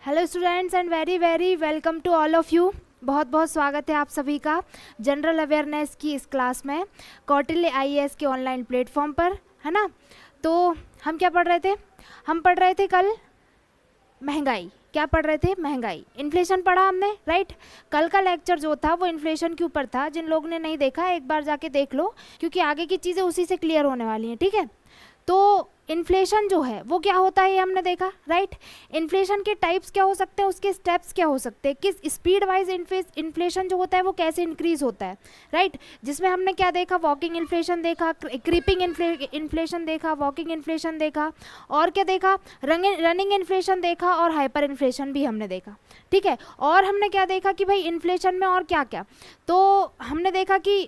Hello students and very very welcome to all of you. बहुत बहुत स्वागत है आप सभी का जनरल अवेयरनेस की इस क्लास में कौटिल्य आईएएस के ऑनलाइन प्लेटफॉर्म पर, है ना। तो हम क्या पढ़ रहे थे? हम पढ़ रहे थे कल महंगाई। क्या पढ़ रहे थे? महंगाई। इन्फ्लेशन पढ़ा हमने, राइट। कल का लेक्चर जो था वो इन्फ्लेशन के ऊपर था। जिन लोगों ने नहीं देखा एक बार जाके देख लो, क्योंकि आगे की चीज़ें उसी से क्लियर होने वाली हैं, ठीक है। तो इन्फ्लेशन जो है वो क्या होता है ये हमने देखा, राइट। इन्फ्लेशन के टाइप्स क्या हो सकते हैं, उसके स्टेप्स क्या हो सकते हैं, किस स्पीड वाइज इन्फ्लेशन जो होता है वो कैसे इंक्रीज होता है, राइट। जिसमें हमने क्या देखा? वॉकिंग इन्फ्लेशन देखा, क्रीपिंग इन्फ्लेशन देखा, वॉकिंग इन्फ्लेशन देखा, और क्या देखा? रनिंग इन्फ्लेशन देखा, और हाइपर इन्फ्लेशन भी हमने देखा, ठीक है। और हमने क्या देखा कि भाई इन्फ्लेशन में और क्या क्या, तो हमने देखा कि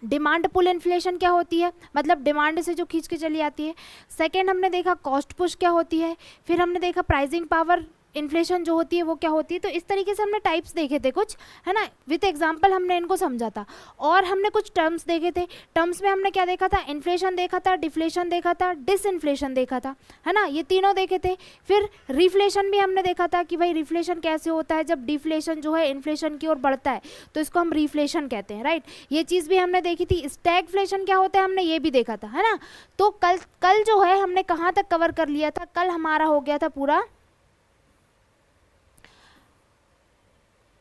डिमांड पुल इन्फ्लेशन क्या होती है, मतलब डिमांड से जो खींच के चली आती है। सेकेंड हमने देखा कॉस्ट पुश क्या होती है। फिर हमने देखा प्राइसिंग पावर इन्फ्लेशन जो होती है वो क्या होती है। तो इस तरीके से हमने टाइप्स देखे थे कुछ, है ना। विथ एग्जांपल हमने इनको समझा था। और हमने कुछ टर्म्स देखे थे। टर्म्स में हमने क्या देखा था? इन्फ्लेशन देखा था, डिफ्लेशन देखा था, डिसइन्फ्लेशन देखा था, है ना। ये तीनों देखे थे। फिर रिफ्लेशन भी हमने देखा था कि भाई रिफ्लेशन कैसे होता है, जब डिफ्लेशन जो है इन्फ्लेशन की ओर बढ़ता है तो इसको हम रिफ्लेशन कहते हैं, राइट। ये चीज़ भी हमने देखी थी। स्टैगफ्लेशन क्या होता है हमने ये भी देखा था, है ना। तो कल जो है हमने कहाँ तक कवर कर लिया था? कल हमारा हो गया था पूरा,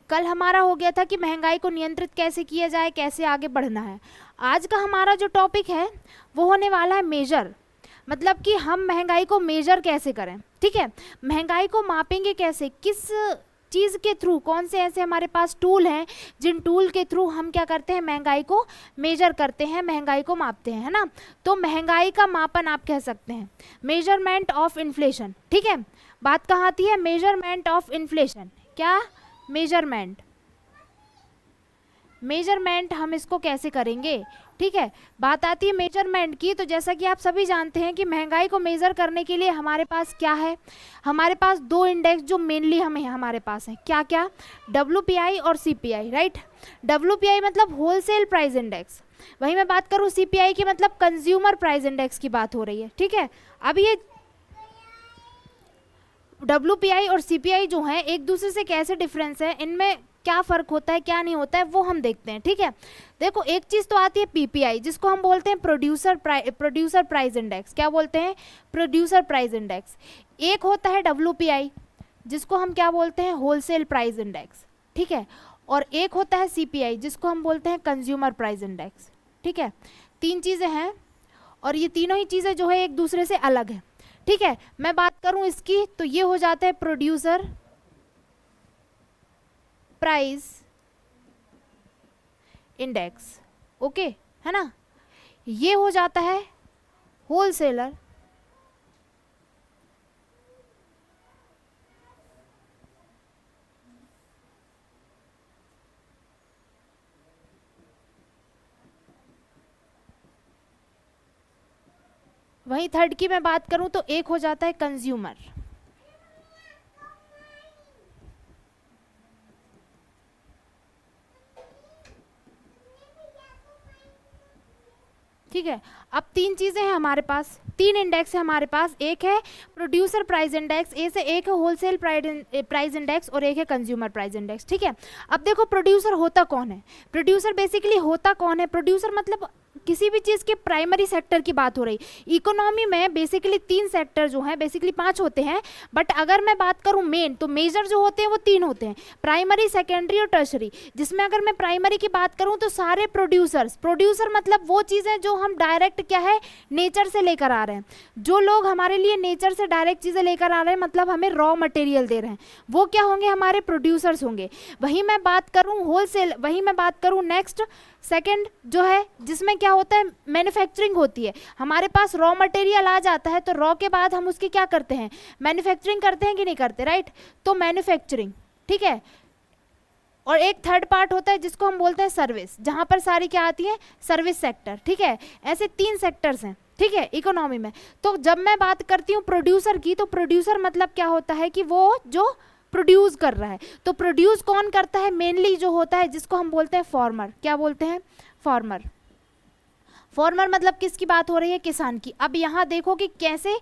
कल हमारा हो गया था कि महंगाई को नियंत्रित कैसे किया जाए, कैसे आगे बढ़ना है। आज का हमारा जो टॉपिक है वो होने वाला है मेजर, मतलब कि हम महंगाई को मेजर कैसे करें, ठीक है। महंगाई को मापेंगे कैसे, किस चीज़ के थ्रू, कौन से ऐसे हमारे पास टूल हैं जिन टूल के थ्रू हम क्या करते हैं? महंगाई को मेजर करते हैं, महंगाई को मापते हैं, है ना। तो महंगाई का मापन आप कह सकते हैं मेजरमेंट ऑफ इन्फ्लेशन, ठीक है। बात कहाँ आती है? Measurement of inflation. क्या? मेजरमेंट। मेजरमेंट हम इसको कैसे करेंगे, ठीक है। बात आती है मेजरमेंट की, तो जैसा कि आप सभी जानते हैं कि महंगाई को मेजर करने के लिए हमारे पास क्या है? हमारे पास दो इंडेक्स जो मेनली हमारे पास हैं। क्या क्या? WPI और CPI, राइट। WPI मतलब होलसेल प्राइस इंडेक्स, वही मैं बात करूँ CPI की मतलब कंज्यूमर प्राइस इंडेक्स की बात हो रही है, ठीक है। अब ये WPI और CPI जो है एक दूसरे से कैसे डिफरेंस है, इनमें क्या फ़र्क होता है, क्या नहीं होता है, वो हम देखते हैं, ठीक है। देखो एक चीज़ तो आती है PPI, जिसको हम बोलते हैं प्रोड्यूसर प्राइस इंडेक्स। क्या बोलते हैं? Producer price index. एक होता है WPI, जिसको हम क्या बोलते हैं? होलसेल प्राइस इंडेक्स, ठीक है। और एक होता है CPI, जिसको हम बोलते हैं कंज्यूमर प्राइस इंडेक्स, ठीक है। तीन चीज़ें हैं, और ये तीनों ही चीज़ें जो है एक दूसरे से अलग है, ठीक है। मैं बात करूं इसकी तो ये हो जाता है प्रोड्यूसर प्राइस इंडेक्स, ओके, है ना। ये हो जाता है होलसेलर वहीं थर्ड की मैं बात करूं तो एक हो जाता है कंज्यूमर, ठीक है। अब तीन चीज़ें हैं हमारे पास, तीन इंडेक्स है हमारे पास। एक है प्रोड्यूसर प्राइस इंडेक्स ए से, एक है होलसेल प्राइस इंडेक्स, और एक है कंज्यूमर प्राइस इंडेक्स, ठीक है। अब देखो प्रोड्यूसर होता कौन है? प्रोड्यूसर बेसिकली होता कौन है? प्रोड्यूसर मतलब किसी भी चीज़ के प्राइमरी सेक्टर की बात हो रही। इकोनॉमी में बेसिकली तीन सेक्टर जो हैं, बेसिकली 5 होते हैं, बट अगर मैं बात करूं मेन, तो मेजर जो होते हैं वो 3 होते हैं, प्राइमरी, सेकेंडरी और टर्शरी। जिसमें अगर मैं प्राइमरी की बात करूं तो सारे प्रोड्यूसर मतलब वो चीज़ें जो हम डायरेक्ट क्या है नेचर से लेकर आ रहे हैं। जो लोग हमारे लिए नेचर से डायरेक्ट चीज़ें लेकर आ रहे हैं, मतलब हमें रॉ मटेरियल दे रहे हैं, वो क्या होंगे? हमारे प्रोड्यूसर्स होंगे। वहीं मैं बात करूं होलसेल, वहीं मैं बात करूं नेक्स्ट सेकंड जो है, जिसमें क्या होता है? मैन्युफैक्चरिंग होती है। हमारे पास रॉ मटेरियल आ जाता है तो रॉ के बाद हम उसकी क्या करते हैं? मैन्युफैक्चरिंग करते हैं कि नहीं करते, राइट। तो मैन्युफैक्चरिंग, ठीक है। और एक थर्ड पार्ट होता है जिसको हम बोलते हैं सर्विस, जहां पर सारी क्या आती है? सर्विस सेक्टर, ठीक है। ऐसे 3 सेक्टर्स हैं, ठीक है, इकोनॉमी में। तो जब मैं बात करती हूँ प्रोड्यूसर की, तो प्रोड्यूसर मतलब क्या होता है कि वो जो प्रोड्यूस कर रहा है। तो प्रोड्यूस कौन करता है? मेनली जो होता है जिसको हम बोलते हैं फार्मर। क्या बोलते हैं? फार्मर। फार्मर मतलब किसकी बात हो रही है? किसान की। अब यहाँ देखो कि कैसे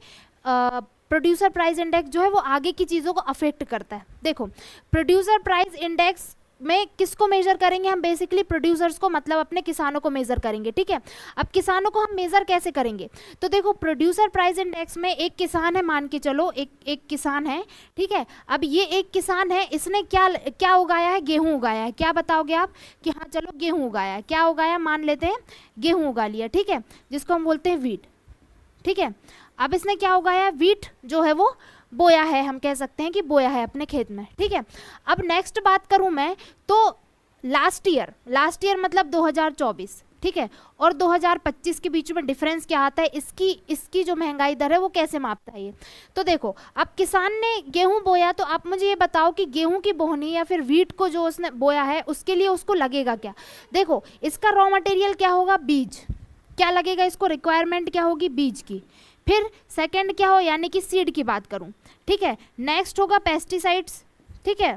प्रोड्यूसर प्राइस इंडेक्स जो है वो आगे की चीज़ों को अफेक्ट करता है। देखो प्रोड्यूसर प्राइस इंडेक्स में किसको मेजर करेंगे हम, बेसिकली प्रोड्यूसर्स को, मतलब अपने किसानों को मेजर करेंगे, ठीक है। अब किसानों को हम मेजर कैसे करेंगे, तो देखो प्रोड्यूसर प्राइस इंडेक्स में एक किसान है, मान के चलो एक किसान है, ठीक है। अब ये एक किसान है, इसने क्या उगाया है, गेहूं उगाया है। क्या बताओगे आप कि हाँ चलो गेहूं उगाया है, क्या उगाया, मान लेते हैं गेहूं उगा लिया, ठीक है, जिसको हम बोलते हैं वीट, ठीक है। अब इसने क्या उगाया, वीट जो है वो बोया है, हम कह सकते हैं कि बोया है अपने खेत में, ठीक है। अब नेक्स्ट बात करूं मैं तो लास्ट ईयर मतलब 2024, ठीक है, और 2025 के बीच में डिफरेंस क्या आता है, इसकी जो महंगाई दर है वो कैसे मापता है ये। तो देखो अब किसान ने गेहूं बोया, तो आप मुझे ये बताओ कि गेहूं की बोहनी या फिर वीट को जो उसने बोया है उसके लिए उसको लगेगा क्या। देखो इसका रॉ मटेरियल क्या होगा, बीज, क्या लगेगा इसको, रिक्वायरमेंट क्या होगी बीज की। फिर सेकंड क्या हो, यानी कि सीड की बात करूं, ठीक है। नेक्स्ट होगा पेस्टिसाइड्स, ठीक है,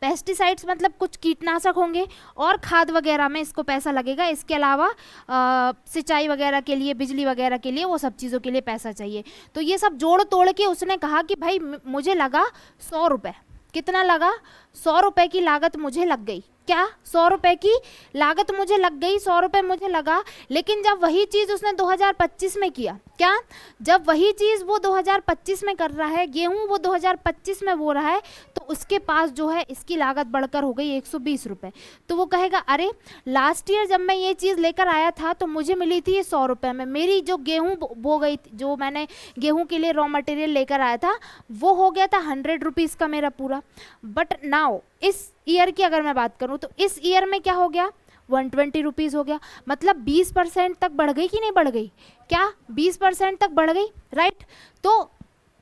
पेस्टिसाइड्स मतलब कुछ कीटनाशक होंगे, और खाद वगैरह में इसको पैसा लगेगा। इसके अलावा सिंचाई वगैरह के लिए, बिजली वगैरह के लिए, वो सब चीज़ों के लिए पैसा चाहिए। तो ये सब जोड़ तोड़ के उसने कहा कि भाई मुझे लगा 100 रुपये। कितना लगा, 100 रुपये की लागत मुझे लग गई। क्या, 100 रुपये की लागत मुझे लग गई, 100 रुपये मुझे लगा। लेकिन जब वही चीज़ उसने 2025 में किया, क्या, जब वही चीज़ वो 2025 में कर रहा है, गेहूं वो 2025 में बो रहा है, तो उसके पास जो है इसकी लागत बढ़कर हो गई 120 रुपये। तो वो कहेगा अरे लास्ट ईयर जब मैं ये चीज़ लेकर आया था तो मुझे मिली थी ये 100 रुपये में, मेरी जो गेहूँ बो गई, जो मैंने गेहूँ के लिए रॉ मटेरियल लेकर आया था वो हो गया था 100 रुपीज़ का मेरा पूरा। बट नाउ इस ईयर की अगर मैं बात करूं तो इस ईयर में क्या हो गया, 120 रुपीज़ हो गया। मतलब 20% तक बढ़ गई कि नहीं बढ़ गई, क्या 20% तक बढ़ गई, राइट। तो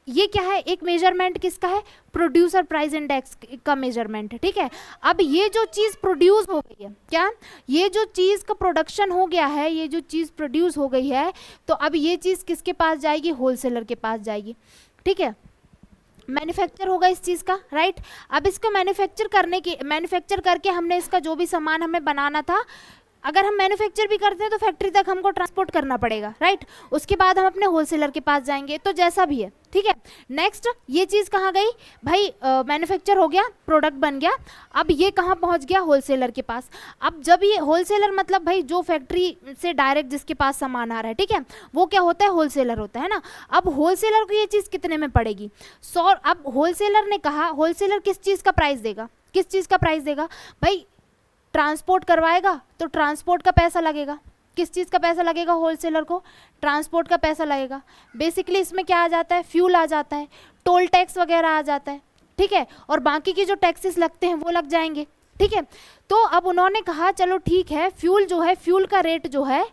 ये क्या है, एक मेजरमेंट किसका है, प्रोड्यूसर प्राइस इंडेक्स का मेजरमेंट है, ठीक है। अब ये जो चीज़ प्रोड्यूस हो गई है, क्या, ये जो चीज़ का प्रोडक्शन हो गया है, ये जो चीज़ प्रोड्यूस हो गई है, तो अब ये चीज़ किसके पास जाएगी, होलसेलर के पास जाएगी, ठीक है। मैन्युफैक्चर होगा इस चीज़ का, राइट। अब इसको मैन्युफैक्चर करके हमने इसका जो भी सामान हमें बनाना था, अगर हम मैन्युफैक्चर भी करते हैं तो फैक्ट्री तक हमको ट्रांसपोर्ट करना पड़ेगा, राइट। उसके बाद हम अपने होलसेलर के पास जाएंगे, तो जैसा भी है, ठीक है। नेक्स्ट ये चीज़ कहाँ गई भाई, मैन्युफैक्चर हो गया, प्रोडक्ट बन गया, अब ये कहाँ पहुँच गया, होलसेलर के पास। अब जब ये होलसेलर मतलब भाई जो फैक्ट्री से डायरेक्ट जिसके पास सामान आ रहा है, ठीक है, वो क्या होता है, होलसेलर होता है ना। अब होलसेलर को ये चीज़ कितने में पड़ेगी, 100। अब होलसेलर ने कहा, होलसेलर किस चीज़ का प्राइस देगा, किस चीज़ का प्राइस देगा भाई, ट्रांसपोर्ट करवाएगा तो ट्रांसपोर्ट का पैसा लगेगा। किस चीज़ का पैसा लगेगा, होलसेलर को ट्रांसपोर्ट का पैसा लगेगा। बेसिकली इसमें क्या आ जाता है, फ्यूल आ जाता है, टोल टैक्स वगैरह आ जाता है, ठीक है, और बाकी के जो टैक्सेस लगते हैं वो लग जाएंगे, ठीक है। तो अब उन्होंने कहा चलो ठीक है, फ्यूल जो है, फ्यूल का रेट जो है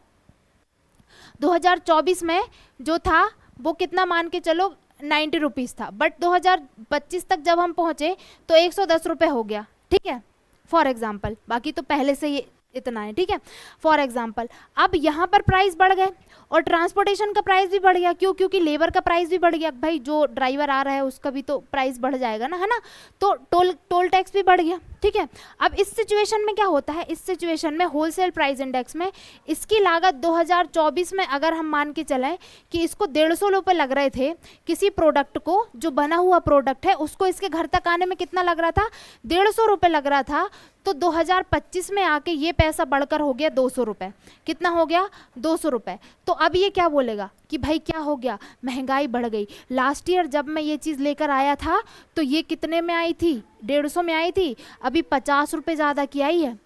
2024 में जो था वो कितना, मान के चलो 90 रुपीज़ था, बट 2025 तक जब हम पहुँचे तो 110 रुपये हो गया, ठीक है, फॉर एग्जाम्पल। बाकी तो पहले से ये इतना है, ठीक है, फॉर एग्जाम्पल। अब यहाँ पर प्राइस बढ़ गए और ट्रांसपोर्टेशन का प्राइस भी बढ़ गया, क्यों, क्योंकि लेबर का प्राइस भी बढ़ गया भाई, जो ड्राइवर आ रहा है उसका भी तो प्राइस बढ़ जाएगा ना, है ना। तो टोल टैक्स भी बढ़ गया, ठीक है। अब इस सिचुएशन में क्या होता है, इस सिचुएशन में होलसेल प्राइस इंडेक्स में इसकी लागत 2024 में अगर हम मान के चलें कि इसको 150 रुपये लग रहे थे, किसी प्रोडक्ट को, जो बना हुआ प्रोडक्ट है उसको इसके घर तक आने में कितना लग रहा था, 150 रुपये लग रहा था, तो 2025 में आके ये पैसा बढ़कर हो गया 200 रुपये। कितना हो गया, 200 रुपये। तो अब ये क्या बोलेगा कि भाई क्या हो गया, महंगाई बढ़ गई। लास्ट ईयर जब मैं ये चीज़ लेकर आया था तो ये कितने में आई थी, 150 में आई थी, अभी 50 रुपये ज़्यादा की आई है,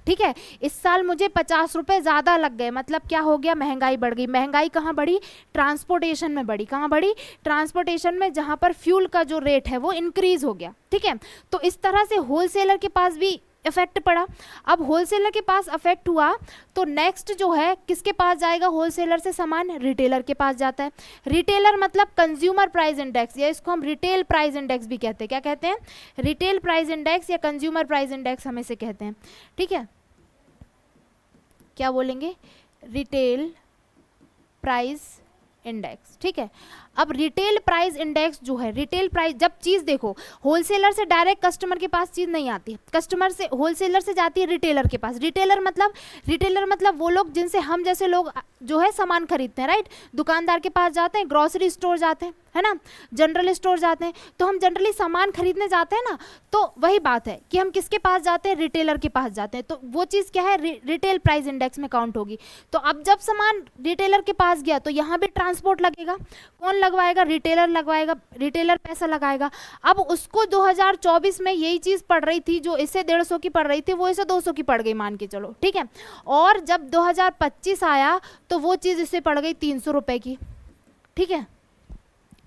ठीक है। इस साल मुझे 50 रुपये ज़्यादा लग गए, मतलब क्या हो गया, महंगाई बढ़ गई। महंगाई कहाँ बढ़ी, ट्रांसपोर्टेशन में बढ़ी। कहाँ बढ़ी, ट्रांसपोर्टेशन में, जहाँ पर फ्यूल का जो रेट है वो इंक्रीज़ हो गया, ठीक है। तो इस तरह से होलसेलर के पास भी इफेक्ट पड़ा। अब होलसेलर के पास अफेक्ट हुआ तो नेक्स्ट जो है किसके पास जाएगा, होलसेलर से सामान रिटेलर के पास जाता है। रिटेलर मतलब कंज्यूमर प्राइस इंडेक्स, या इसको हम रिटेल प्राइस इंडेक्स भी कहते हैं। क्या कहते हैं, रिटेल प्राइस इंडेक्स या कंज्यूमर प्राइस इंडेक्स हम इसे कहते हैं, ठीक है। क्या बोलेंगे, रिटेल प्राइस इंडेक्स, ठीक है। अब रिटेल प्राइस इंडेक्स जो है, रिटेल प्राइस, जब चीज़ देखो होलसेलर से डायरेक्ट कस्टमर के पास चीज़ नहीं आती है, कस्टमर से होलसेलर से जाती है रिटेलर के पास। रिटेलर मतलब वो लोग जिनसे हम जैसे लोग जो है सामान खरीदते हैं, राइट। दुकानदार के पास जाते हैं, ग्रोसरी स्टोर जाते हैं, है ना, जनरल स्टोर जाते हैं। तो हम जनरली सामान खरीदने जाते हैं ना, तो वही बात है कि हम किसके पास जाते हैं, रिटेलर के पास जाते हैं। तो वो चीज़ क्या है, रिटेल प्राइस इंडेक्स में काउंट होगी। तो अब जब सामान रिटेलर के पास गया तो यहाँ भी ट्रांसपोर्ट लगेगा। कौन लगवाएगा, रिटेलर लगवाएगा, रिटेलर पैसा लगाएगा। अब उसको 2024 में यही चीज़ पड़ रही थी जो इसे 150 की पड़ रही थी, वो इसे 200 की पड़ गई मान के चलो, ठीक है। और जब 2025 आया तो वो चीज़ इसे पड़ गई 300 रुपये की, ठीक है,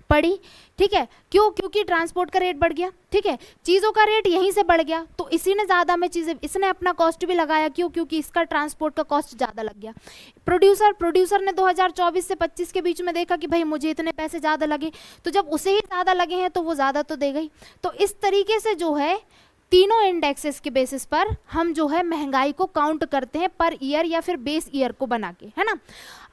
पड़ी, ठीक है। क्यों? क्योंकि ट्रांसपोर्ट का रेट बढ़ गया, ठीक है, चीज़ों का रेट यहीं से बढ़ गया, तो इसी ने ज़्यादा में चीज़ें, इसने अपना कॉस्ट भी लगाया। क्यों? क्योंकि इसका ट्रांसपोर्ट का कॉस्ट ज़्यादा लग गया। प्रोड्यूसर ने 2024 से 25 के बीच में देखा कि भाई मुझे इतने पैसे ज़्यादा लगे, तो जब उसे ही ज़्यादा लगे हैं तो वो ज़्यादा तो देगा ही। तो इस तरीके से जो है तीनों इंडेक्सेस के बेसिस पर हम जो है महंगाई को काउंट करते हैं पर ईयर या फिर बेस ईयर को बना के, है ना।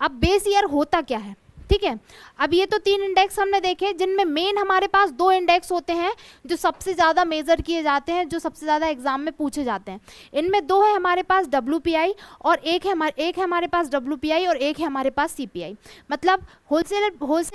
अब बेस ईयर होता क्या है, ठीक है। अब ये तो 3 इंडेक्स हमने देखे, जिनमें मेन हमारे पास 2 इंडेक्स होते हैं जो सबसे ज़्यादा मेजर किए जाते हैं, जो सबसे ज़्यादा एग्जाम में पूछे जाते हैं। इनमें 2 है हमारे पास WPI और एक है हमारे पास WPI और एक है हमारे पास CPI। मतलब होलसेल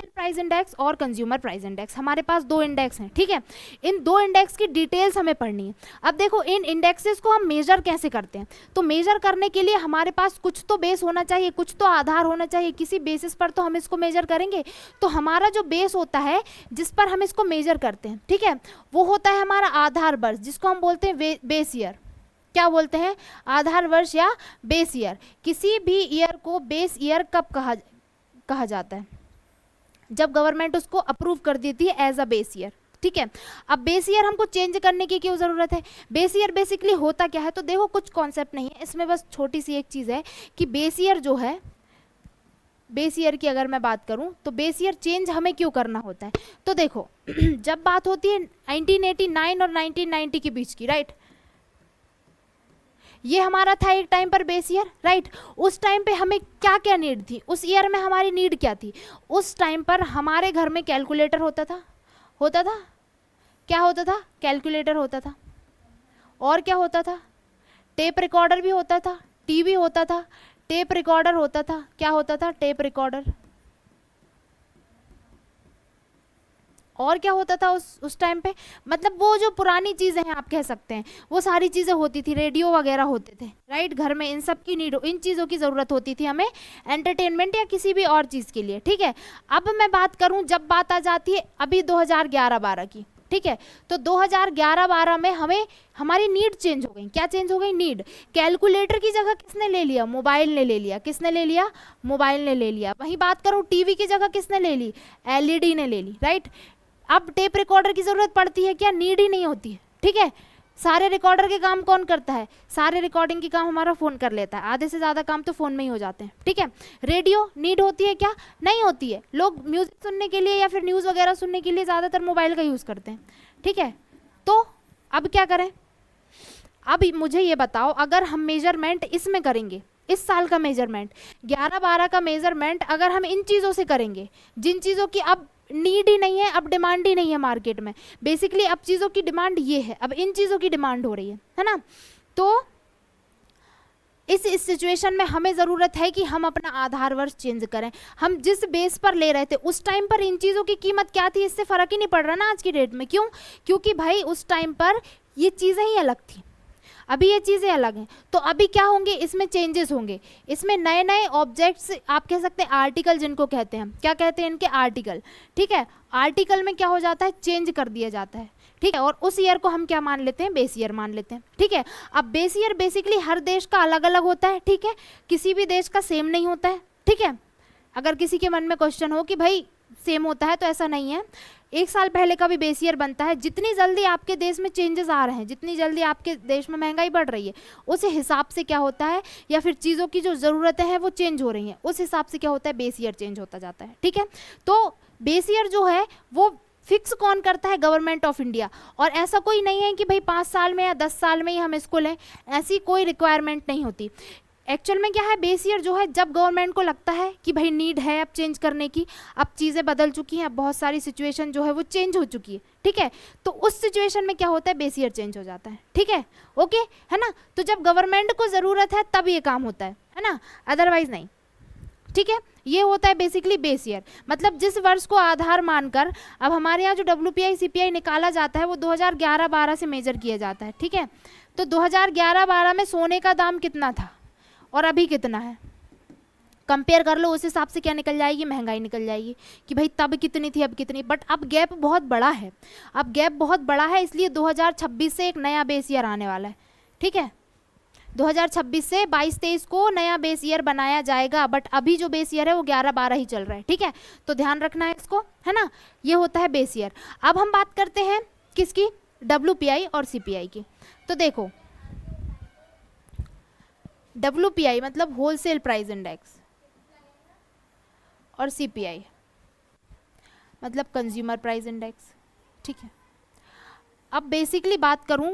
प्राइस इंडेक्स और कंज्यूमर प्राइस इंडेक्स, हमारे पास 2 इंडेक्स हैं, ठीक है। इन 2 इंडेक्स की डिटेल्स हमें पढ़नी है। अब देखो इन इंडेक्सेस को हम मेजर कैसे करते हैं, तो मेजर करने के लिए हमारे पास कुछ तो बेस होना चाहिए, कुछ तो आधार होना चाहिए, किसी बेसिस पर तो हम इसको मेजर करेंगे। तो हमारा जो बेस होता है जिस पर हम इसको मेजर करते हैं, ठीक है, वो होता है हमारा आधार वर्ष, जिसको हम बोलते हैं बेस ईयर। क्या बोलते हैं, आधार वर्ष या बेस ईयर। किसी भी ईयर को बेस ईयर कब कहा जाता है, जब गवर्नमेंट उसको अप्रूव कर देती है एज अ बेस ईयर, ठीक है। अब बेस ईयर हमको चेंज करने की क्यों ज़रूरत है, बेस ईयर बेसिकली होता क्या है, तो देखो कुछ कॉन्सेप्ट नहीं है इसमें, बस छोटी सी एक चीज़ है कि बेस ईयर जो है, बेस ईयर की अगर मैं बात करूं तो बेस ईयर चेंज हमें क्यों करना होता है। तो देखो जब बात होती है 1989 और 1990 के बीच की, राइट, ये हमारा था एक टाइम पर बेस ईयर, राइट। उस टाइम पे हमें क्या क्या नीड थी, उस ईयर में हमारी नीड क्या थी। उस टाइम पर हमारे घर में कैलकुलेटर होता था, क्या होता था, कैलकुलेटर होता था, और क्या होता था, टेप रिकॉर्डर भी होता था, टीवी होता था, टेप रिकॉर्डर होता था, क्या होता था, टेप रिकॉर्डर, और क्या होता था उस टाइम पे, मतलब वो जो पुरानी चीज़ें हैं आप कह सकते हैं, वो सारी चीज़ें होती थी, रेडियो वगैरह होते थे, राइट। घर में इन सब की नीड, इन चीज़ों की ज़रूरत होती थी हमें एंटरटेनमेंट या किसी भी और चीज़ के लिए, ठीक है। अब मैं बात करूं, जब बात आ जाती है अभी 2011-12 की, ठीक है, तो 2011-12 में हमें हमारी नीड चेंज हो गई। क्या चेंज हो गई, नीड। कैलकुलेटर की जगह किसने ले लिया, मोबाइल ने ले लिया। किसने ले लिया, मोबाइल ने ले लिया। वहीं बात करूं टीवी की जगह किसने ले ली, LED ने ले ली, राइट। अब टेप रिकॉर्डर की जरूरत पड़ती है क्या, नीड ही नहीं होती है, ठीक है। सारे रिकॉर्डर के काम कौन करता है, सारे रिकॉर्डिंग की काम हमारा फ़ोन कर लेता है, आधे से ज़्यादा काम तो फ़ोन में ही हो जाते हैं, ठीक है। रेडियो नीड होती है क्या, नहीं होती है। लोग म्यूज़िक सुनने के लिए या फिर न्यूज़ वगैरह सुनने के लिए ज़्यादातर मोबाइल का यूज़ करते हैं, ठीक है। तो अब क्या करें, अब मुझे ये बताओ, अगर हम मेजरमेंट इसमें करेंगे, इस साल का मेजरमेंट 11-12 का मेजरमेंट अगर हम इन चीज़ों से करेंगे, जिन चीज़ों की अब नीड ही नहीं है, अब डिमांड ही नहीं है मार्केट में, बेसिकली अब चीज़ों की डिमांड ये है, अब इन चीज़ों की डिमांड हो रही है ना। तो इस सिचुएशन में हमें ज़रूरत है कि हम अपना आधार वर्ष चेंज करें। हम जिस बेस पर ले रहे थे उस टाइम पर इन चीज़ों की कीमत क्या थी, इससे फ़र्क ही नहीं पड़ रहा ना आज की डेट में। क्यों, क्योंकि भाई उस टाइम पर ये चीज़ें ही अलग थी, अभी ये चीज़ें अलग हैं। तो अभी क्या होंगे, इसमें चेंजेस होंगे, इसमें नए नए ऑब्जेक्ट्स, आप कह सकते हैं आर्टिकल, जिनको कहते हैं हम, क्या कहते हैं इनके, आर्टिकल, ठीक है। आर्टिकल में क्या हो जाता है, चेंज कर दिया जाता है, ठीक है। और उस ईयर को हम क्या मान लेते हैं, बेस ईयर मान लेते हैं, ठीक है। अब बेस ईयर बेसिकली हर देश का अलग अलग होता है, ठीक है, किसी भी देश का सेम नहीं होता है, ठीक है। अगर किसी के मन में क्वेश्चन हो कि भाई सेम होता है, तो ऐसा नहीं है। एक साल पहले का भी बेस ईयर बनता है। जितनी जल्दी आपके देश में चेंजेस आ रहे हैं, जितनी जल्दी आपके देश में महंगाई बढ़ रही है, उस हिसाब से क्या होता है, या फिर चीज़ों की जो ज़रूरतें हैं वो चेंज हो रही हैं, उस हिसाब से क्या होता है, बेस ईयर चेंज होता जाता है, ठीक है। तो बेस ईयर जो है वो फिक्स कौन करता है, गवर्नमेंट ऑफ इंडिया। और ऐसा कोई नहीं है कि भाई 5 साल में या 10 साल में ही हम इसको लें, ऐसी कोई रिक्वायरमेंट नहीं होती। एक्चुअल में क्या है, बेस ईयर जो है जब गवर्नमेंट को लगता है कि भाई नीड है अब चेंज करने की, अब चीज़ें बदल चुकी हैं, अब बहुत सारी सिचुएशन जो है वो चेंज हो चुकी है, ठीक है, तो उस सिचुएशन में क्या होता है, बेस ईयर चेंज हो जाता है, ठीक है, ओके, है ना। तो जब गवर्नमेंट को ज़रूरत है तब ये काम होता है ना, अदरवाइज नहीं, ठीक है। ये होता है बेसिकली बेस ईयर, मतलब जिस वर्ष को आधार मानकर अब हमारे यहाँ जो WPI CPI निकाला जाता है वो 2011-12 से मेजर किया जाता है, ठीक है। तो 2011-12 में सोने का दाम कितना था और अभी कितना है, कंपेयर कर लो, उस हिसाब से क्या निकल जाएगी, महंगाई निकल जाएगी कि भाई तब कितनी थी अब कितनी। बट अब गैप बहुत बड़ा है, अब गैप बहुत बड़ा है, इसलिए 2026 से एक नया बेस ईयर आने वाला है, ठीक है। 2026 से 22-23 को नया बेस ईयर बनाया जाएगा, बट अभी जो बेस ईयर है वो 11-12 ही चल रहा है, ठीक है, तो ध्यान रखना है इसको, है ना। ये होता है बेस ईयर। अब हम बात करते हैं किसकी, WPI और CPI की। तो देखो WPI मतलब होलसेल प्राइस इंडेक्स और CPI मतलब कंज्यूमर प्राइस इंडेक्स, ठीक है। अब बेसिकली बात करूं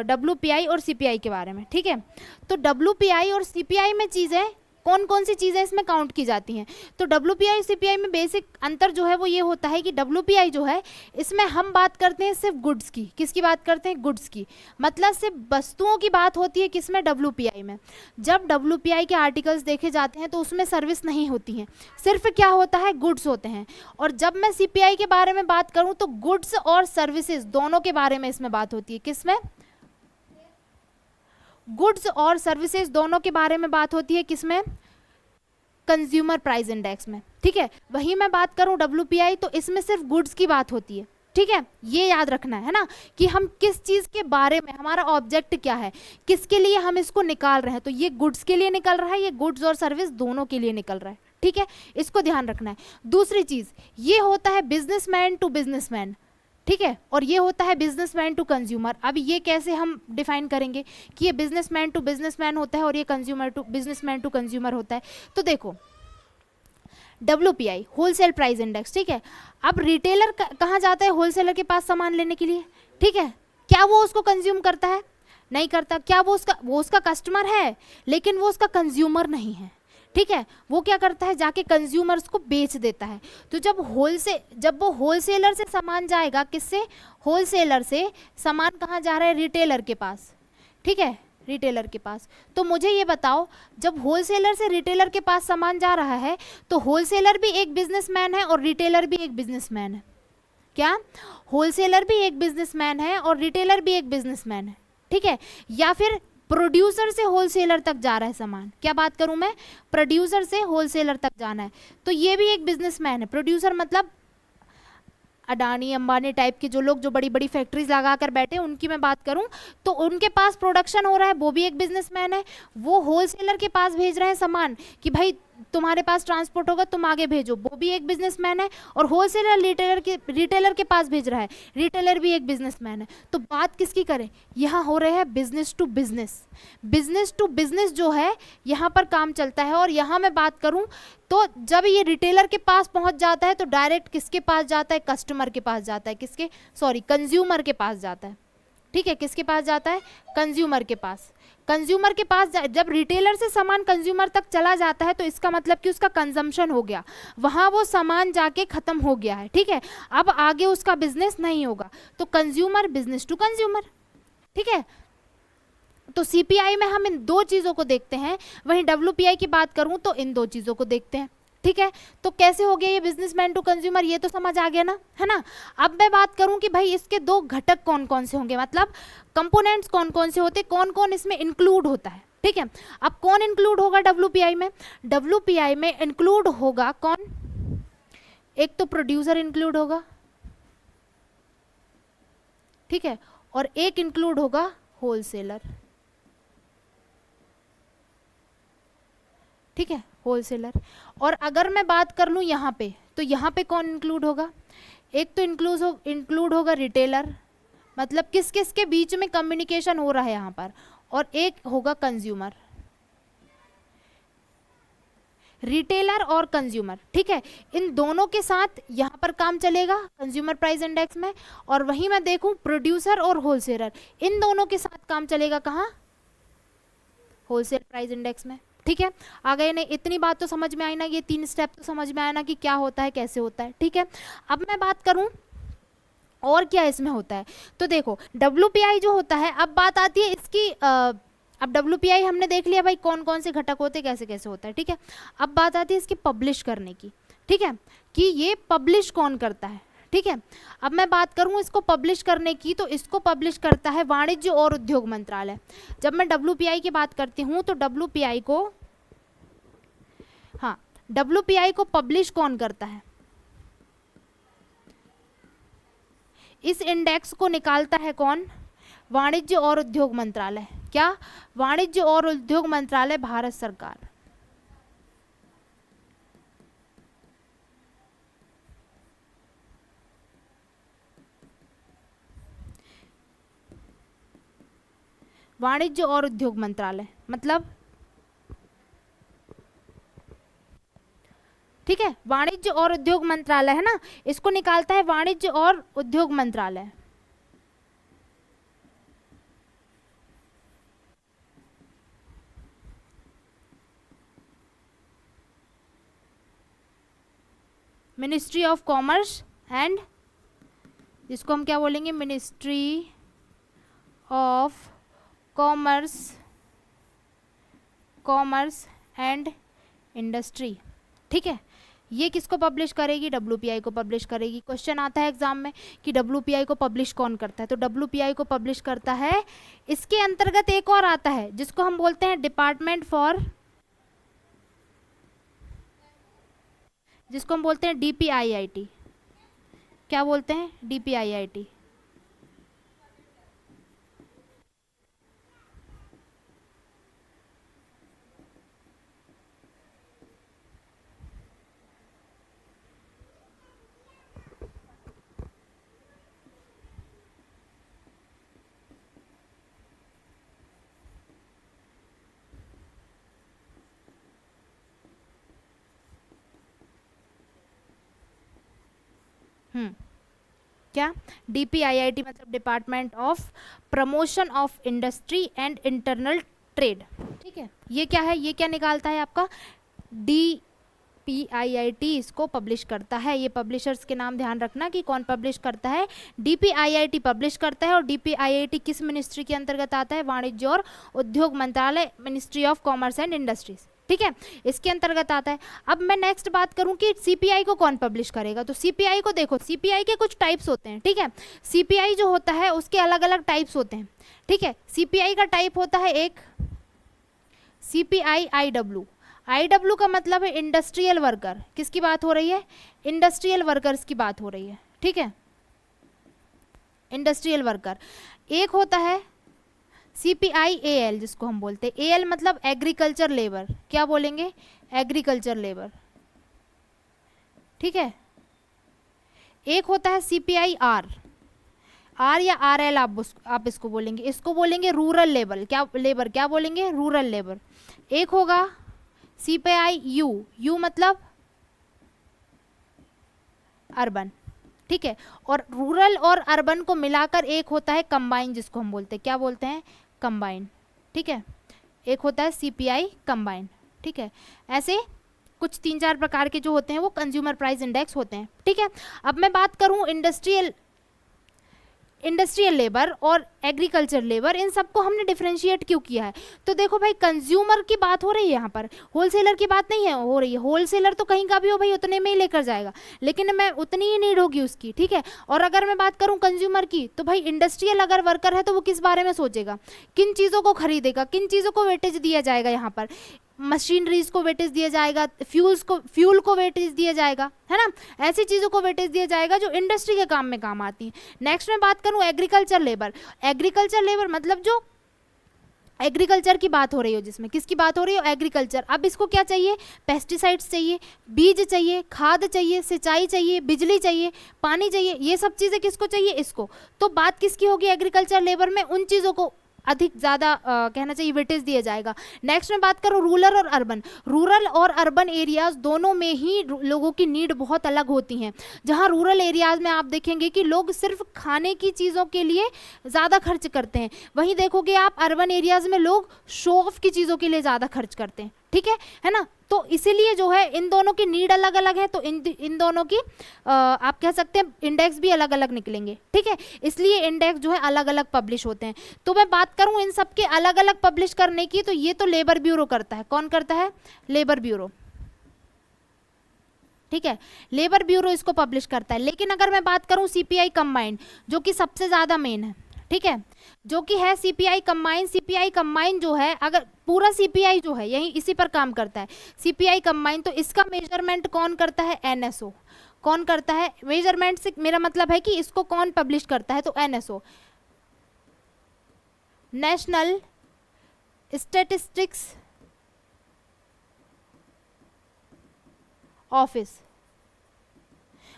WPI और CPI के बारे में, ठीक है। तो WPI और CPI में चीज़ें कौन कौन सी चीज़ें इसमें काउंट की जाती हैं। तो WPI CPI में बेसिक अंतर जो है वो ये होता है कि WPI जो है इसमें हम बात करते हैं सिर्फ गुड्स की, किसकी बात करते हैं, गुड्स की, मतलब सिर्फ वस्तुओं की बात होती है किसमें, WPI में। जब WPI के आर्टिकल्स देखे जाते हैं तो उसमें सर्विस नहीं होती हैं, सिर्फ क्या होता है, गुड्स होते हैं। और जब मैं CPI के बारे में बात करूँ तो गुड्स और सर्विसेज दोनों के बारे में इसमें बात होती है, किसमें, गुड्स और सर्विसेज दोनों के बारे में बात होती है, किसमें, कंज्यूमर प्राइस इंडेक्स में, ठीक है। वहीं मैं बात करूं WPI तो इसमें सिर्फ गुड्स की बात होती है, ठीक है। ये याद रखना है ना कि हम किस चीज़ के बारे में, हमारा ऑब्जेक्ट क्या है, किसके लिए हम इसको निकाल रहे हैं। तो ये गुड्स के लिए निकल रहा है, ये गुड्स और सर्विस दोनों के लिए निकल रहा है, ठीक है, इसको ध्यान रखना है। दूसरी चीज़ ये होता है बिजनेसमैन टू बिजनेसमैन, ठीक है, और ये होता है बिजनेसमैन टू कंज्यूमर। अब ये कैसे हम डिफाइन करेंगे कि ये बिजनेसमैन टू बिजनेसमैन होता है और ये consumer to businessman to consumer होता है। तो देखो WPI होलसेल प्राइस इंडेक्स, ठीक है। अब रिटेलर कहाँ जाता है, होलसेलर के पास सामान लेने के लिए, ठीक है। क्या वो उसको कंज्यूम करता है, नहीं करता। क्या वो उसका कस्टमर है लेकिन वो उसका कंज्यूमर नहीं है, ठीक है। वो क्या करता है, जाके कंज्यूमर्स को बेच देता है। तो जब वो होलसेलर से सामान जाएगा, किससे, होलसेलर से सामान कहाँ जा रहा है, रिटेलर के पास, ठीक है, रिटेलर के पास। तो मुझे ये बताओ जब होलसेलर से रिटेलर के पास सामान जा रहा है तो होलसेलर भी एक बिजनेसमैन है और रिटेलर भी एक बिजनेसमैन है, क्या, होलसेलर भी एक बिजनेसमैन है और रिटेलर भी एक बिजनेसमैन है, ठीक है। या फिर प्रोड्यूसर से होलसेलर तक जा रहा है सामान, क्या बात करूं मैं, प्रोड्यूसर से होलसेलर तक जाना है, तो ये भी एक बिजनेसमैन है। प्रोड्यूसर मतलब अडानी अंबानी टाइप के जो लोग जो बड़ी बड़ी फैक्ट्रीज लगा कर बैठे उनकी मैं बात करूं तो उनके पास प्रोडक्शन हो रहा है, वो भी एक बिजनेसमैन है। वो होलसेलर के पास भेज रहे हैं सामान कि भाई तुम्हारे पास ट्रांसपोर्ट होगा तुम आगे भेजो, वो भी एक बिजनेसमैन है। और होलसेलर रिटेलर के पास भेज रहा है, रिटेलर भी एक बिजनेसमैन है। तो बात किसकी करें, यहाँ हो रहे हैं बिजनेस टू बिजनेस जो है यहाँ पर काम चलता है। और यहाँ मैं बात करूँ तो जब ये रिटेलर के पास पहुँच जाता है तो डायरेक्ट किसके पास जाता है, कस्टमर के पास जाता है, कंज्यूमर के पास जाता है, ठीक है, किसके पास जाता है, कंज्यूमर के पास। कंज्यूमर के पास जब रिटेलर से सामान कंज्यूमर तक चला जाता है तो इसका मतलब कि उसका कंजम्पशन हो गया, वहाँ वो सामान जाके ख़त्म हो गया है, ठीक है। अब आगे उसका बिजनेस नहीं होगा, तो कंज्यूमर बिजनेस टू कंज्यूमर, ठीक है। तो CPI में हम इन दो चीज़ों को देखते हैं, वहीं WPI की बात करूँ तो इन दो चीज़ों को देखते हैं, ठीक है। तो कैसे हो गया ये बिजनेसमैन टू कंज्यूमर, ये तो समझ आ गया ना, है ना। अब मैं बात करूं कि भाई इसके दो घटक कौन कौन से होंगे, मतलब कंपोनेंट्स कौन कौन से होते, कौन कौन इसमें इंक्लूड होता है, ठीक है। अब कौन इंक्लूड होगा WPI में, WPI में इंक्लूड होगा कौन, एक तो प्रोड्यूसर इंक्लूड होगा, ठीक है, और एक इंक्लूड होगा होलसेलर, ठीक है, होलसेलर। और अगर मैं बात कर लूँ यहाँ पे तो यहाँ पे कौन इंक्लूड होगा, एक तो इंक्लूड होगा रिटेलर, मतलब किस किस के बीच में कम्युनिकेशन हो रहा है यहाँ पर, और एक होगा कंज्यूमर, रिटेलर और कंज्यूमर, ठीक है। इन दोनों के साथ यहाँ पर काम चलेगा कंज्यूमर प्राइस इंडेक्स में। और वहीं मैं देखूँ प्रोड्यूसर और होलसेलर, इन दोनों के साथ काम चलेगा कहाँ, होलसेल प्राइस इंडेक्स में, ठीक है, आ गए नहीं, इतनी बात तो समझ में आई ना, ये 3 स्टेप तो समझ में आया ना कि क्या होता है कैसे होता है। ठीक है, अब मैं बात करूं और क्या इसमें होता है, तो देखो WPI जो होता है, अब बात आती है इसकी अब WPI हमने देख लिया भाई कौन कौन से घटक होते हैं, कैसे कैसे होता है। ठीक है, अब बात आती है इसकी पब्लिश करने की। ठीक है, कि ये पब्लिश कौन करता है। ठीक है, अब मैं बात करूं इसको पब्लिश करने की, तो इसको पब्लिश करता है वाणिज्य और उद्योग मंत्रालय। जब मैं WPI की बात करती हूं तो WPI को, हाँ, WPI को पब्लिश कौन करता है, इस इंडेक्स को निकालता है कौन, वाणिज्य और उद्योग मंत्रालय। क्या, वाणिज्य और उद्योग मंत्रालय, भारत सरकार। वाणिज्य और उद्योग मंत्रालय मतलब, ठीक है, वाणिज्य और उद्योग मंत्रालय है ना, इसको निकालता है वाणिज्य और उद्योग मंत्रालय। मिनिस्ट्री ऑफ कॉमर्स एंड, जिसको हम क्या बोलेंगे, ministry of commerce and industry. ठीक है, ये किसको पब्लिश करेगी, WPI को पब्लिश करेगी। क्वेश्चन आता है एग्जाम में कि WPI को पब्लिश कौन करता है, तो WPI को पब्लिश करता है, इसके अंतर्गत एक और आता है जिसको हम बोलते हैं डिपार्टमेंट फॉर, जिसको हम बोलते हैं DPIIT। क्या बोलते हैं, DPIIT। क्या, DPIIT मतलब department of promotion of industry and internal trade. ठीक है, ये क्या है, ये क्या निकालता है आपका, DPIIT इसको पब्लिश करता है। ये पब्लिशर्स के नाम ध्यान रखना कि कौन पब्लिश करता है, DPIIT पब्लिश करता है। और DPIIT किस मिनिस्ट्री के अंतर्गत आता है, वाणिज्य और उद्योग मंत्रालय, ministry of commerce and industries. ठीक है, इसके अंतर्गत आता है। अब मैं नेक्स्ट बात करूं कि CPI को कौन पब्लिश करेगा, तो CPI को देखो, CPI के कुछ टाइप्स होते हैं। ठीक है, CPI जो होता है उसके अलग अलग टाइप्स होते हैं। ठीक है, CPI का टाइप होता है एक CPI IW। IW का मतलब है इंडस्ट्रियल वर्कर। किसकी बात हो रही है, इंडस्ट्रियल वर्कर्स की बात हो रही है। ठीक है, इंडस्ट्रियल वर्कर। एक होता है CPI AL, जिसको हम बोलते हैं, AL मतलब एग्रीकल्चर लेबर। क्या बोलेंगे, एग्रीकल्चर लेबर। ठीक है, एक होता है CPI R या RL, आप इसको बोलेंगे, इसको बोलेंगे रूरल लेबर। क्या बोलेंगे, रूरल लेबर। एक होगा CPI U मतलब अर्बन। ठीक है, और रूरल और अर्बन को मिलाकर एक होता है कंबाइन, जिसको हम बोलते हैं, क्या बोलते हैं, कंबाइन। ठीक है, एक होता है CPI कंबाइन। ठीक है, ऐसे कुछ 3-4 प्रकार के जो होते हैं वो कंज्यूमर प्राइस इंडेक्स होते हैं। ठीक है, अब मैं बात करूं इंडस्ट्रियल लेबर और एग्रीकल्चर लेबर, इन सबको हमने डिफरेंशिएट क्यों किया है, तो देखो भाई कंज्यूमर की बात हो रही है यहाँ पर, होलसेलर की बात नहीं है हो रही है। होलसेलर तो कहीं का भी हो भाई उतने में ही लेकर जाएगा, लेकिन मैं उतनी ही नीड होगी उसकी। ठीक है, और अगर मैं बात करूँ कंज्यूमर की, तो भाई इंडस्ट्रियल अगर वर्कर है तो वो किस बारे में सोचेगा, किन चीज़ों को खरीदेगा, किन चीज़ों को वेटेज दिया जाएगा, यहाँ पर मशीनरीज को वेटेज दिया जाएगा, फ्यूल को वेटेज दिया जाएगा, है ना, ऐसी चीज़ों को वेटेज दिया जाएगा जो इंडस्ट्री के काम में काम आती हैं। नेक्स्ट मैं बात करूं एग्रीकल्चर लेबर मतलब जो एग्रीकल्चर की बात हो रही हो, जिसमें किसकी बात हो रही हो, एग्रीकल्चर। अब इसको क्या चाहिए, पेस्टिसाइड्स चाहिए, बीज चाहिए, खाद चाहिए, सिंचाई चाहिए, बिजली चाहिए, पानी चाहिए, ये सब चीज़ें किसको चाहिए, इसको। तो बात किसकी होगी, एग्रीकल्चर लेबर में उन चीज़ों को अधिक ज़्यादा कहना चाहिए वेटेज दिया जाएगा। नेक्स्ट में बात करूँ रूरल और अर्बन एरियाज दोनों में ही लोगों की नीड बहुत अलग होती हैं। जहाँ रूरल एरियाज में आप देखेंगे कि लोग सिर्फ खाने की चीज़ों के लिए ज़्यादा खर्च करते हैं, वहीं देखोगे आप अर्बन एरियाज में लोग शो ऑफ की चीज़ों के लिए ज़्यादा खर्च करते हैं। ठीक है ना। तो इसीलिए जो है इन दोनों की नीड अलग अलग है, तो इन दोनों की आप कह सकते हैं इंडेक्स भी अलग अलग निकलेंगे, ठीक है। इसलिए इंडेक्स जो है अलग अलग पब्लिश होते हैं। तो मैं बात करूं इन सब के अलग अलग पब्लिश करने की, तो ये तो लेबर ब्यूरो करता है। कौन करता है? लेबर ब्यूरो, ठीक है, लेबर ब्यूरो इसको पब्लिश करता है। लेकिन अगर मैं बात करूं सीपीआई कंबाइंड, जो कि सबसे ज़्यादा मेन है, ठीक है, जो कि है सीपीआई कंबाइन। सीपीआई कंबाइन जो है, अगर पूरा सीपीआई जो है यही इसी पर काम करता है, सीपीआई कंबाइन, तो इसका मेजरमेंट कौन करता है? एनएसओ। कौन करता है मेजरमेंट? से मेरा मतलब है कि इसको कौन पब्लिश करता है, तो एनएसओ, नेशनल स्टैटिस्टिक्स ऑफिस,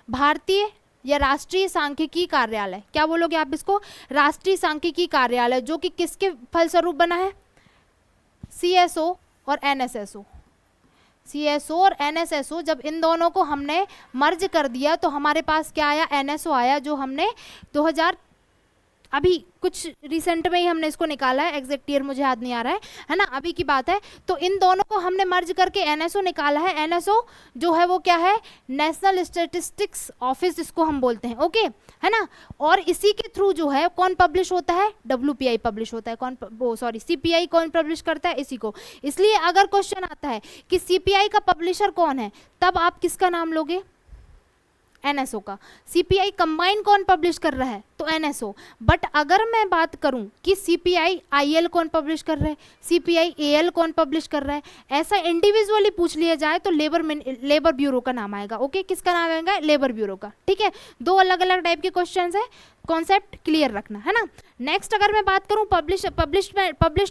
भारतीय या राष्ट्रीय सांख्यिकी कार्यालय। क्या बोलोगे आप इसको? राष्ट्रीय सांख्यिकी कार्यालय, जो कि किसके फलस्वरूप बना है? सीएसओ और एनएसएसओ। सीएसओ और एनएसएसओ, जब इन दोनों को हमने मर्ज कर दिया तो हमारे पास क्या आया? एनएसओ आया, जो हमने 2000 अभी कुछ रिसेंट में ही हमने इसको निकाला है, एग्जैक्ट ईयर मुझे याद नहीं आ रहा है ना, अभी की बात है। तो इन दोनों को हमने मर्ज करके एनएसओ निकाला है। एनएसओ जो है वो क्या है? नेशनल स्टैटिस्टिक्स ऑफिस इसको हम बोलते हैं, ओके, है ना। और इसी के थ्रू जो है कौन पब्लिश होता है? डब्ल्यूपीआई पब्लिश होता है। कौन वो सॉरी सीपीआई कौन पब्लिश करता है? इसी को। इसलिए अगर क्वेश्चन आता है कि सीपीआई का पब्लिशर कौन है, तब आप किसका नाम लोगे? एनएसओ का। सीपीआई कंबाइन कौन पब्लिश कर रहा है? तो एनएसओ। बट अगर मैं बात करूं कि सीपीआई आईएल कौन पब्लिश कर रहा है, सीपीआई एएल कौन पब्लिश कर रहा है, ऐसा इंडिविजुअली पूछ लिया जाए तो लेबर ब्यूरो का नाम आएगा, ओके। किसका नाम आएगा? लेबर ब्यूरो का, ठीक है। दो अलग अलग टाइप के क्वेश्चन है, कॉन्सेप्ट क्लियर रखना, है ना। नेक्स्ट अगर मैं बात करूं पब्लिश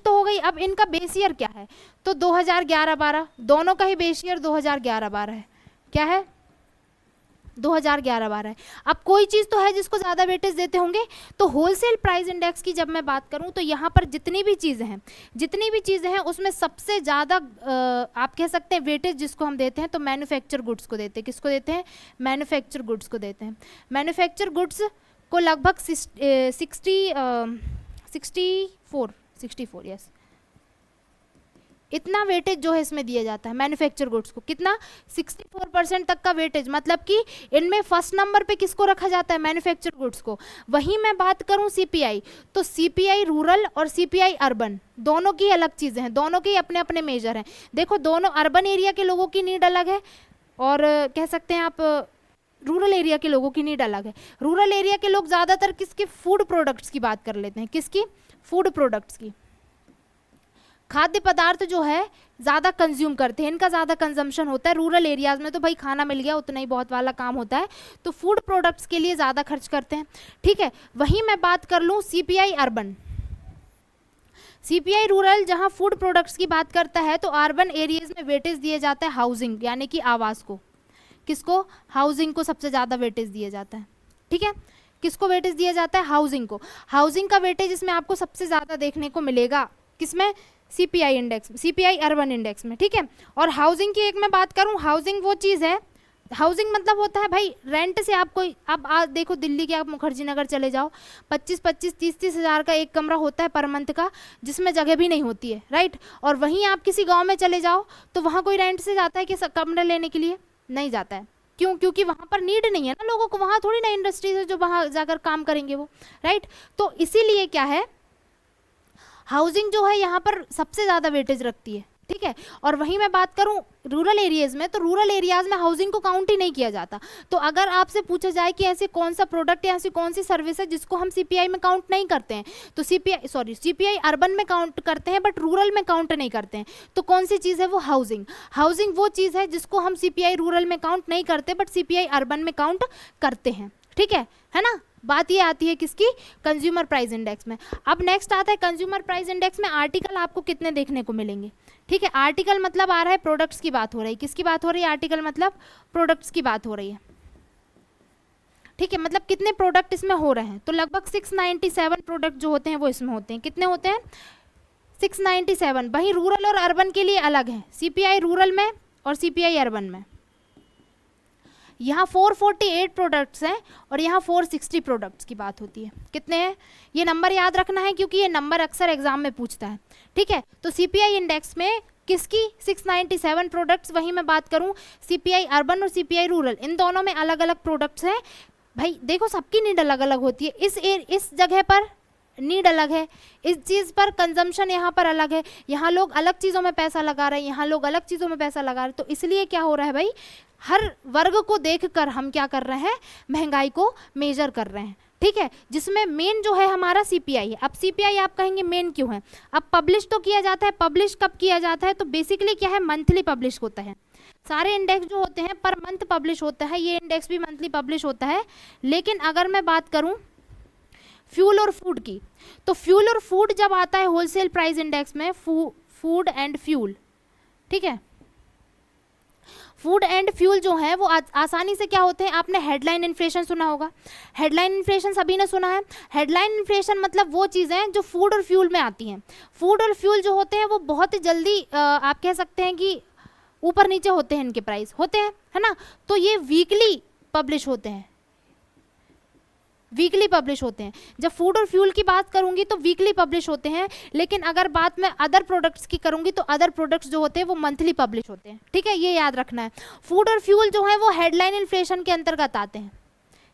तो हो गई, अब इनका बेस ईयर क्या है? तो 2011-12, दोनों का ही बेस ईयर 2011-12 है। क्या है? 2011-12 है। अब कोई चीज़ तो है जिसको ज़्यादा वेटेज देते होंगे, तो होलसेल प्राइस इंडेक्स की जब मैं बात करूं तो यहाँ पर जितनी भी चीज़ें हैं उसमें सबसे ज़्यादा आप कह सकते हैं वेटेज जिसको हम देते हैं तो मैन्युफैक्चर गुड्स को देते हैं। किसको देते हैं? मैन्युफैक्चर गुड्स को देते हैं। मैन्युफैक्चर गुड्स को लगभग 64 यस, इतना वेटेज जो है इसमें दिया जाता है मैन्युफैक्चर गुड्स को। कितना? 64% तक का वेटेज, मतलब कि इनमें फर्स्ट नंबर पे किसको रखा जाता है? मैन्युफैक्चर गुड्स को। वहीं मैं बात करूं सीपीआई, तो सीपीआई रूरल और सीपीआई अर्बन, दोनों की अलग चीज़ें हैं, दोनों के अपने अपने मेजर हैं। देखो, दोनों अर्बन एरिया के लोगों की नीड अलग है और कह सकते हैं आप रूरल एरिया के लोगों की नीड अलग है। रूरल एरिया के लोग ज़्यादातर किसके? फूड प्रोडक्ट्स की बात कर लेते हैं। किसकी? फूड प्रोडक्ट्स की। खाद्य पदार्थ जो है ज़्यादा कंज्यूम करते हैं, इनका ज़्यादा कंजम्पशन होता है। रूरल एरियाज़ में तो भाई खाना मिल गया उतना ही बहुत वाला काम होता है, तो फूड प्रोडक्ट्स के लिए ज़्यादा खर्च करते हैं, ठीक है। वहीं मैं बात कर लूँ सीपीआई अर्बन, सीपीआई रूरल जहाँ फूड प्रोडक्ट्स की बात करता है, तो अर्बन एरियाज़ में वेटेज दिया जाता है हाउसिंग यानी कि आवास को। किसको? हाउसिंग को सबसे ज़्यादा वेटेज दिया जाता है, ठीक है। किसको वेटेज दिया जाता है? हाउसिंग को। हाउसिंग का वेटेज इसमें आपको सबसे ज़्यादा देखने को मिलेगा, किसमें? CPI index, CPI urban index में, ठीक है। और हाउसिंग की एक मैं बात करूं, हाउसिंग वो चीज़ है, हाउसिंग मतलब होता है भाई रेंट से आप कोई, आप आज देखो दिल्ली के आप मुखर्जी नगर चले जाओ, 25-25, 30-30 हज़ार का एक कमरा होता है पर मंथ का, जिसमें जगह भी नहीं होती है, राइट। और वहीं आप किसी गाँव में चले जाओ तो वहाँ कोई रेंट से जाता है कि कमरा लेने के लिए? नहीं जाता है। क्यों? क्योंकि वहाँ पर नीड नहीं है ना लोगों को, वहाँ थोड़ी ना इंडस्ट्रीज है जो वहाँ जाकर काम करेंगे वो, राइट। तो इसीलिए क्या है, हाउसिंग जो है यहाँ पर सबसे ज़्यादा वेटेज रखती है, ठीक है। और वहीं मैं बात करूँ रूरल एरियाज़ में, तो रूरल एरियाज़ में हाउसिंग को काउंट ही नहीं किया जाता। तो अगर आपसे पूछा जाए कि ऐसे कौन सा प्रोडक्ट या ऐसी कौन सी सर्विस है जिसको हम सीपीआई में काउंट नहीं करते हैं, तो सीपीआई अर्बन में काउंट करते हैं बट रूरल में काउंट नहीं करते हैं। तो कौन सी चीज़ है वो? हाउसिंग। हाउसिंग वो चीज़ है जिसको हम सीपीआई रूरल में काउंट नहीं करते बट सीपीआई अर्बन में काउंट करते हैं, ठीक है ना। बात ये आती है किसकी? कंज्यूमर प्राइस इंडेक्स में। अब नेक्स्ट आता है कंज्यूमर प्राइस इंडेक्स में आर्टिकल आपको कितने देखने को मिलेंगे, ठीक है। आर्टिकल मतलब आ रहा है प्रोडक्ट्स की बात हो रही है। किसकी बात हो रही है? आर्टिकल मतलब प्रोडक्ट्स की बात हो रही है, ठीक है। मतलब कितने प्रोडक्ट इसमें हो रहे हैं, तो लगभग 697 प्रोडक्ट जो होते हैं वो इसमें होते हैं। कितने होते हैं? 697। वहीं रूरल और अर्बन के लिए अलग है, सीपीआई रूरल में और सीपीआई अर्बन में। यहाँ 448 प्रोडक्ट्स हैं और यहाँ 460 प्रोडक्ट्स की बात होती है। कितने हैं? ये नंबर याद रखना है क्योंकि ये नंबर अक्सर एग्जाम में पूछता है, ठीक है। तो सीपीआई इंडेक्स में किसकी? 697 प्रोडक्ट्स। वहीं मैं बात करूं सीपीआई अर्बन और सीपीआई रूरल, इन दोनों में अलग अलग प्रोडक्ट्स हैं। भाई देखो सबकी नीड अलग अलग होती है, इस जगह पर नीड अलग है, इस चीज़ पर कंजम्पशन यहाँ पर अलग है, यहाँ लोग अलग चीज़ों में पैसा लगा रहे हैं, यहाँ लोग अलग चीज़ों में पैसा लगा रहे हैं। तो इसलिए क्या हो रहा है भाई, हर वर्ग को देखकर हम क्या कर रहे हैं, महंगाई को मेजर कर रहे हैं। ठीक है, जिसमें मेन जो है हमारा सीपीआई है। अब सीपीआई आप कहेंगे मेन क्यों है? अब पब्लिश तो किया जाता है, पब्लिश कब किया जाता है? तो बेसिकली क्या है, मंथली पब्लिश होता है। सारे इंडेक्स जो होते हैं पर मंथ पब्लिश होता है, ये इंडेक्स भी मंथली पब्लिश होता है। लेकिन अगर मैं बात करूं फ्यूल और फूड की, तो फ्यूल और फूड जब आता है होलसेल प्राइस इंडेक्स में, फूड एंड फ्यूल, ठीक है, फूड एंड फ्यूल जो है वो आसानी से क्या होते हैं, आपने हेडलाइन इन्फ्लेशन सुना होगा। हेडलाइन इन्फ्लेशन सभी ने सुना है। हेडलाइन इन्फ्लेशन मतलब वो चीज़ें जो फूड और फ्यूल में आती हैं। फूड और फ्यूल जो होते हैं वो बहुत ही जल्दी आप कह सकते हैं कि ऊपर नीचे होते हैं, इनके प्राइस होते हैं, है ना। तो ये वीकली पब्लिश होते हैं, वीकली पब्लिश होते हैं। जब फूड और फ्यूल की बात करूंगी तो वीकली पब्लिश होते हैं, लेकिन अगर बात मैं अदर प्रोडक्ट्स की करूंगी तो अदर प्रोडक्ट्स जो होते हैं वो मंथली पब्लिश होते हैं। ठीक है, ये याद रखना है। फूड और फ्यूल जो है वो हेडलाइन इन्फ्लेशन के अंतर्गत आते हैं।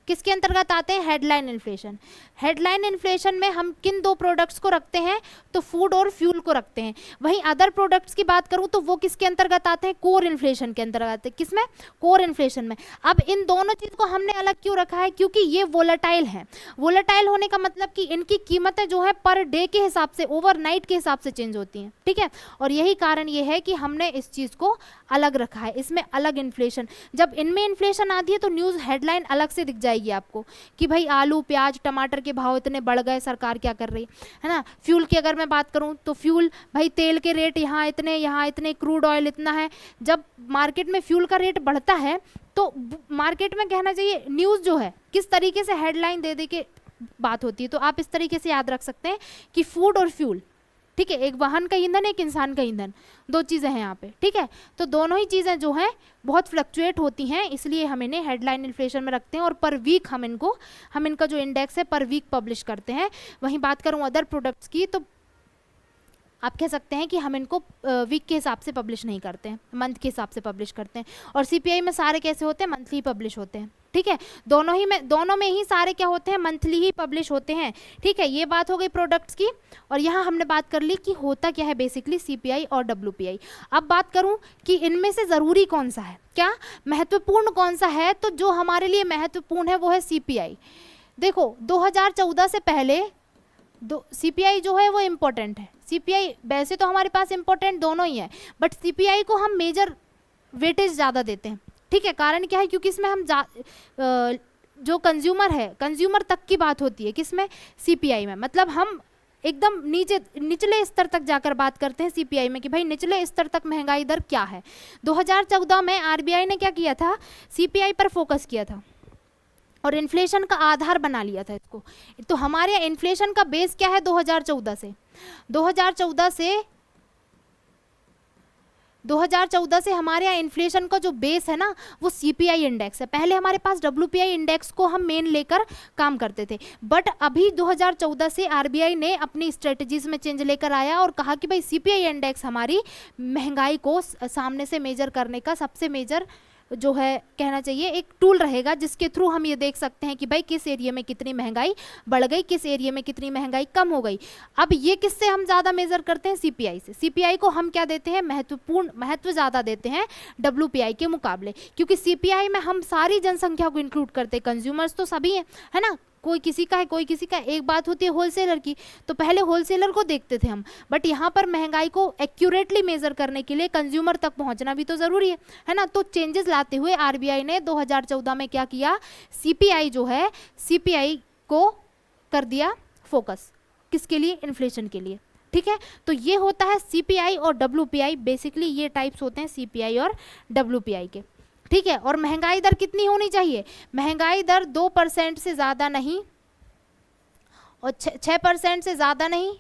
किसके अंतर्गत आते हैं? Headline inflation. हेडलाइन इन्फ्लेशन में हम किन दो प्रोडक्ट्स को रखते हैं? तो फूड और फ्यूल को रखते हैं। वहीं अदर प्रोडक्ट्स की बात करूं तो वो किसके अंतर्गत आते हैं? कोर इन्फ्लेशन के अंतर्गत आते हैं। किसमें? कोर इन्फ्लेशन में। अब इन दोनों चीज़ को हमने अलग क्यों रखा है? क्योंकि ये वोलेटाइल है। वोलेटाइल होने का मतलब कि इनकी कीमतें जो है पर डे के हिसाब से, ओवरनाइट के हिसाब से चेंज होती हैं। ठीक है, और यही कारण ये है कि हमने इस चीज़ को अलग रखा है, इसमें अलग इन्फ्लेशन। जब इनमें इन्फ्लेशन आती है तो न्यूज़ हेडलाइन अलग से दिख जाएगी आपको कि भाई आलू प्याज टमाटर के भाव इतने बढ़ गए, सरकार क्या कर रही है ना। फ्यूल की अगर मैं बात करूं तो फ्यूल, भाई तेल के रेट यहाँ इतने, क्रूड ऑयल इतना है। जब मार्केट में फ्यूल का रेट बढ़ता है तो मार्केट में कहना चाहिए न्यूज़ जो है किस तरीके से हेडलाइन दे के बात होती है। तो आप इस तरीके से याद रख सकते हैं कि फूड और फ्यूल, ठीक है, एक वाहन का ईंधन, एक इंसान का ईंधन, दो चीज़ें हैं यहाँ पे। ठीक है, तो दोनों ही चीज़ें जो हैं बहुत फ्लक्चुएट होती हैं, इसलिए हम इन्हें हेडलाइन इन्फ्लेशन में रखते हैं और पर वीक हम इनका जो इंडेक्स है पर वीक पब्लिश करते हैं। वहीं बात करूँ अदर प्रोडक्ट्स की तो आप कह सकते हैं कि हम इनको वीक के हिसाब से पब्लिश नहीं करते हैं, मंथ के हिसाब से पब्लिश करते हैं। और सीपीआई में सारे कैसे होते हैं? मंथली पब्लिश होते हैं। ठीक है, दोनों में ही सारे क्या होते हैं? मंथली ही पब्लिश होते हैं। ठीक है, ये बात हो गई प्रोडक्ट्स की। और यहाँ हमने बात कर ली कि होता क्या है बेसिकली सीपीआई और डब्ल्यूपीआई। अब बात करूँ कि इनमें से ज़रूरी कौन सा है, क्या महत्वपूर्ण कौन सा है? तो जो हमारे लिए महत्वपूर्ण है वो है सीपीआई। देखो 2014 से पहले सीपीआई जो है वो इम्पोर्टेंट है। सीपीआई वैसे तो हमारे पास इम्पोर्टेंट दोनों ही है, बट सीपीआई को हम मेजर वेटेज ज़्यादा देते हैं। ठीक है, कारण क्या है? क्योंकि इसमें हम जो कंज्यूमर है, कंज्यूमर तक की बात होती है। किसमें? सीपीआई में। मतलब हम एकदम निचले स्तर तक जाकर बात करते हैं सीपीआई में कि भाई निचले स्तर तक महंगाई दर क्या है। 2014 में आरबीआई ने क्या किया था? सीपीआई पर फोकस किया था और इन्फ्लेशन का आधार बना लिया था इसको। तो हमारे यहाँ इन्फ्लेशन का बेस क्या है? 2014 से हमारे यहाँ इन्फ्लेशन का जो बेस है ना वो सीपीआई इंडेक्स है। पहले हमारे पास डब्ल्यूपीआई इंडेक्स को हम मेन लेकर काम करते थे, बट अभी 2014 से आरबीआई ने अपनी स्ट्रेटजीज में चेंज लेकर आया और कहा कि भाई सीपीआई इंडेक्स हमारी महंगाई को सामने से मेजर करने का सबसे मेजर जो है कहना चाहिए एक टूल रहेगा, जिसके थ्रू हम ये देख सकते हैं कि भाई किस एरिया में कितनी महंगाई बढ़ गई, किस एरिया में कितनी महंगाई कम हो गई। अब ये किससे हम ज़्यादा मेज़र करते हैं? सीपीआई से। सीपीआई को हम क्या देते हैं? महत्व ज़्यादा देते हैं डब्ल्यूपीआई के मुकाबले, क्योंकि सीपीआई में हम सारी जनसंख्या को इंक्लूड करते हैं। कंज्यूमर्स तो सभी हैं, है ना, कोई किसी का है कोई किसी का। एक बात होती है होलसेलर की, तो पहले होलसेलर को देखते थे हम, बट यहाँ पर महंगाई को एक्यूरेटली मेजर करने के लिए कंज्यूमर तक पहुँचना भी तो ज़रूरी है ना। तो चेंजेस लाते हुए आरबीआई ने 2014 में क्या किया? सीपीआई जो है, सीपीआई को कर दिया फोकस। किसके लिए? इन्फ्लेशन के लिए। ठीक है, तो ये होता है सीपीआई और डब्ल्यूपीआई। बेसिकली ये टाइप्स होते हैं सीपीआई और डब्ल्यूपीआई के। ठीक है, और महंगाई दर कितनी होनी चाहिए? महंगाई दर 2% से ज़्यादा नहीं और 6% से ज़्यादा नहीं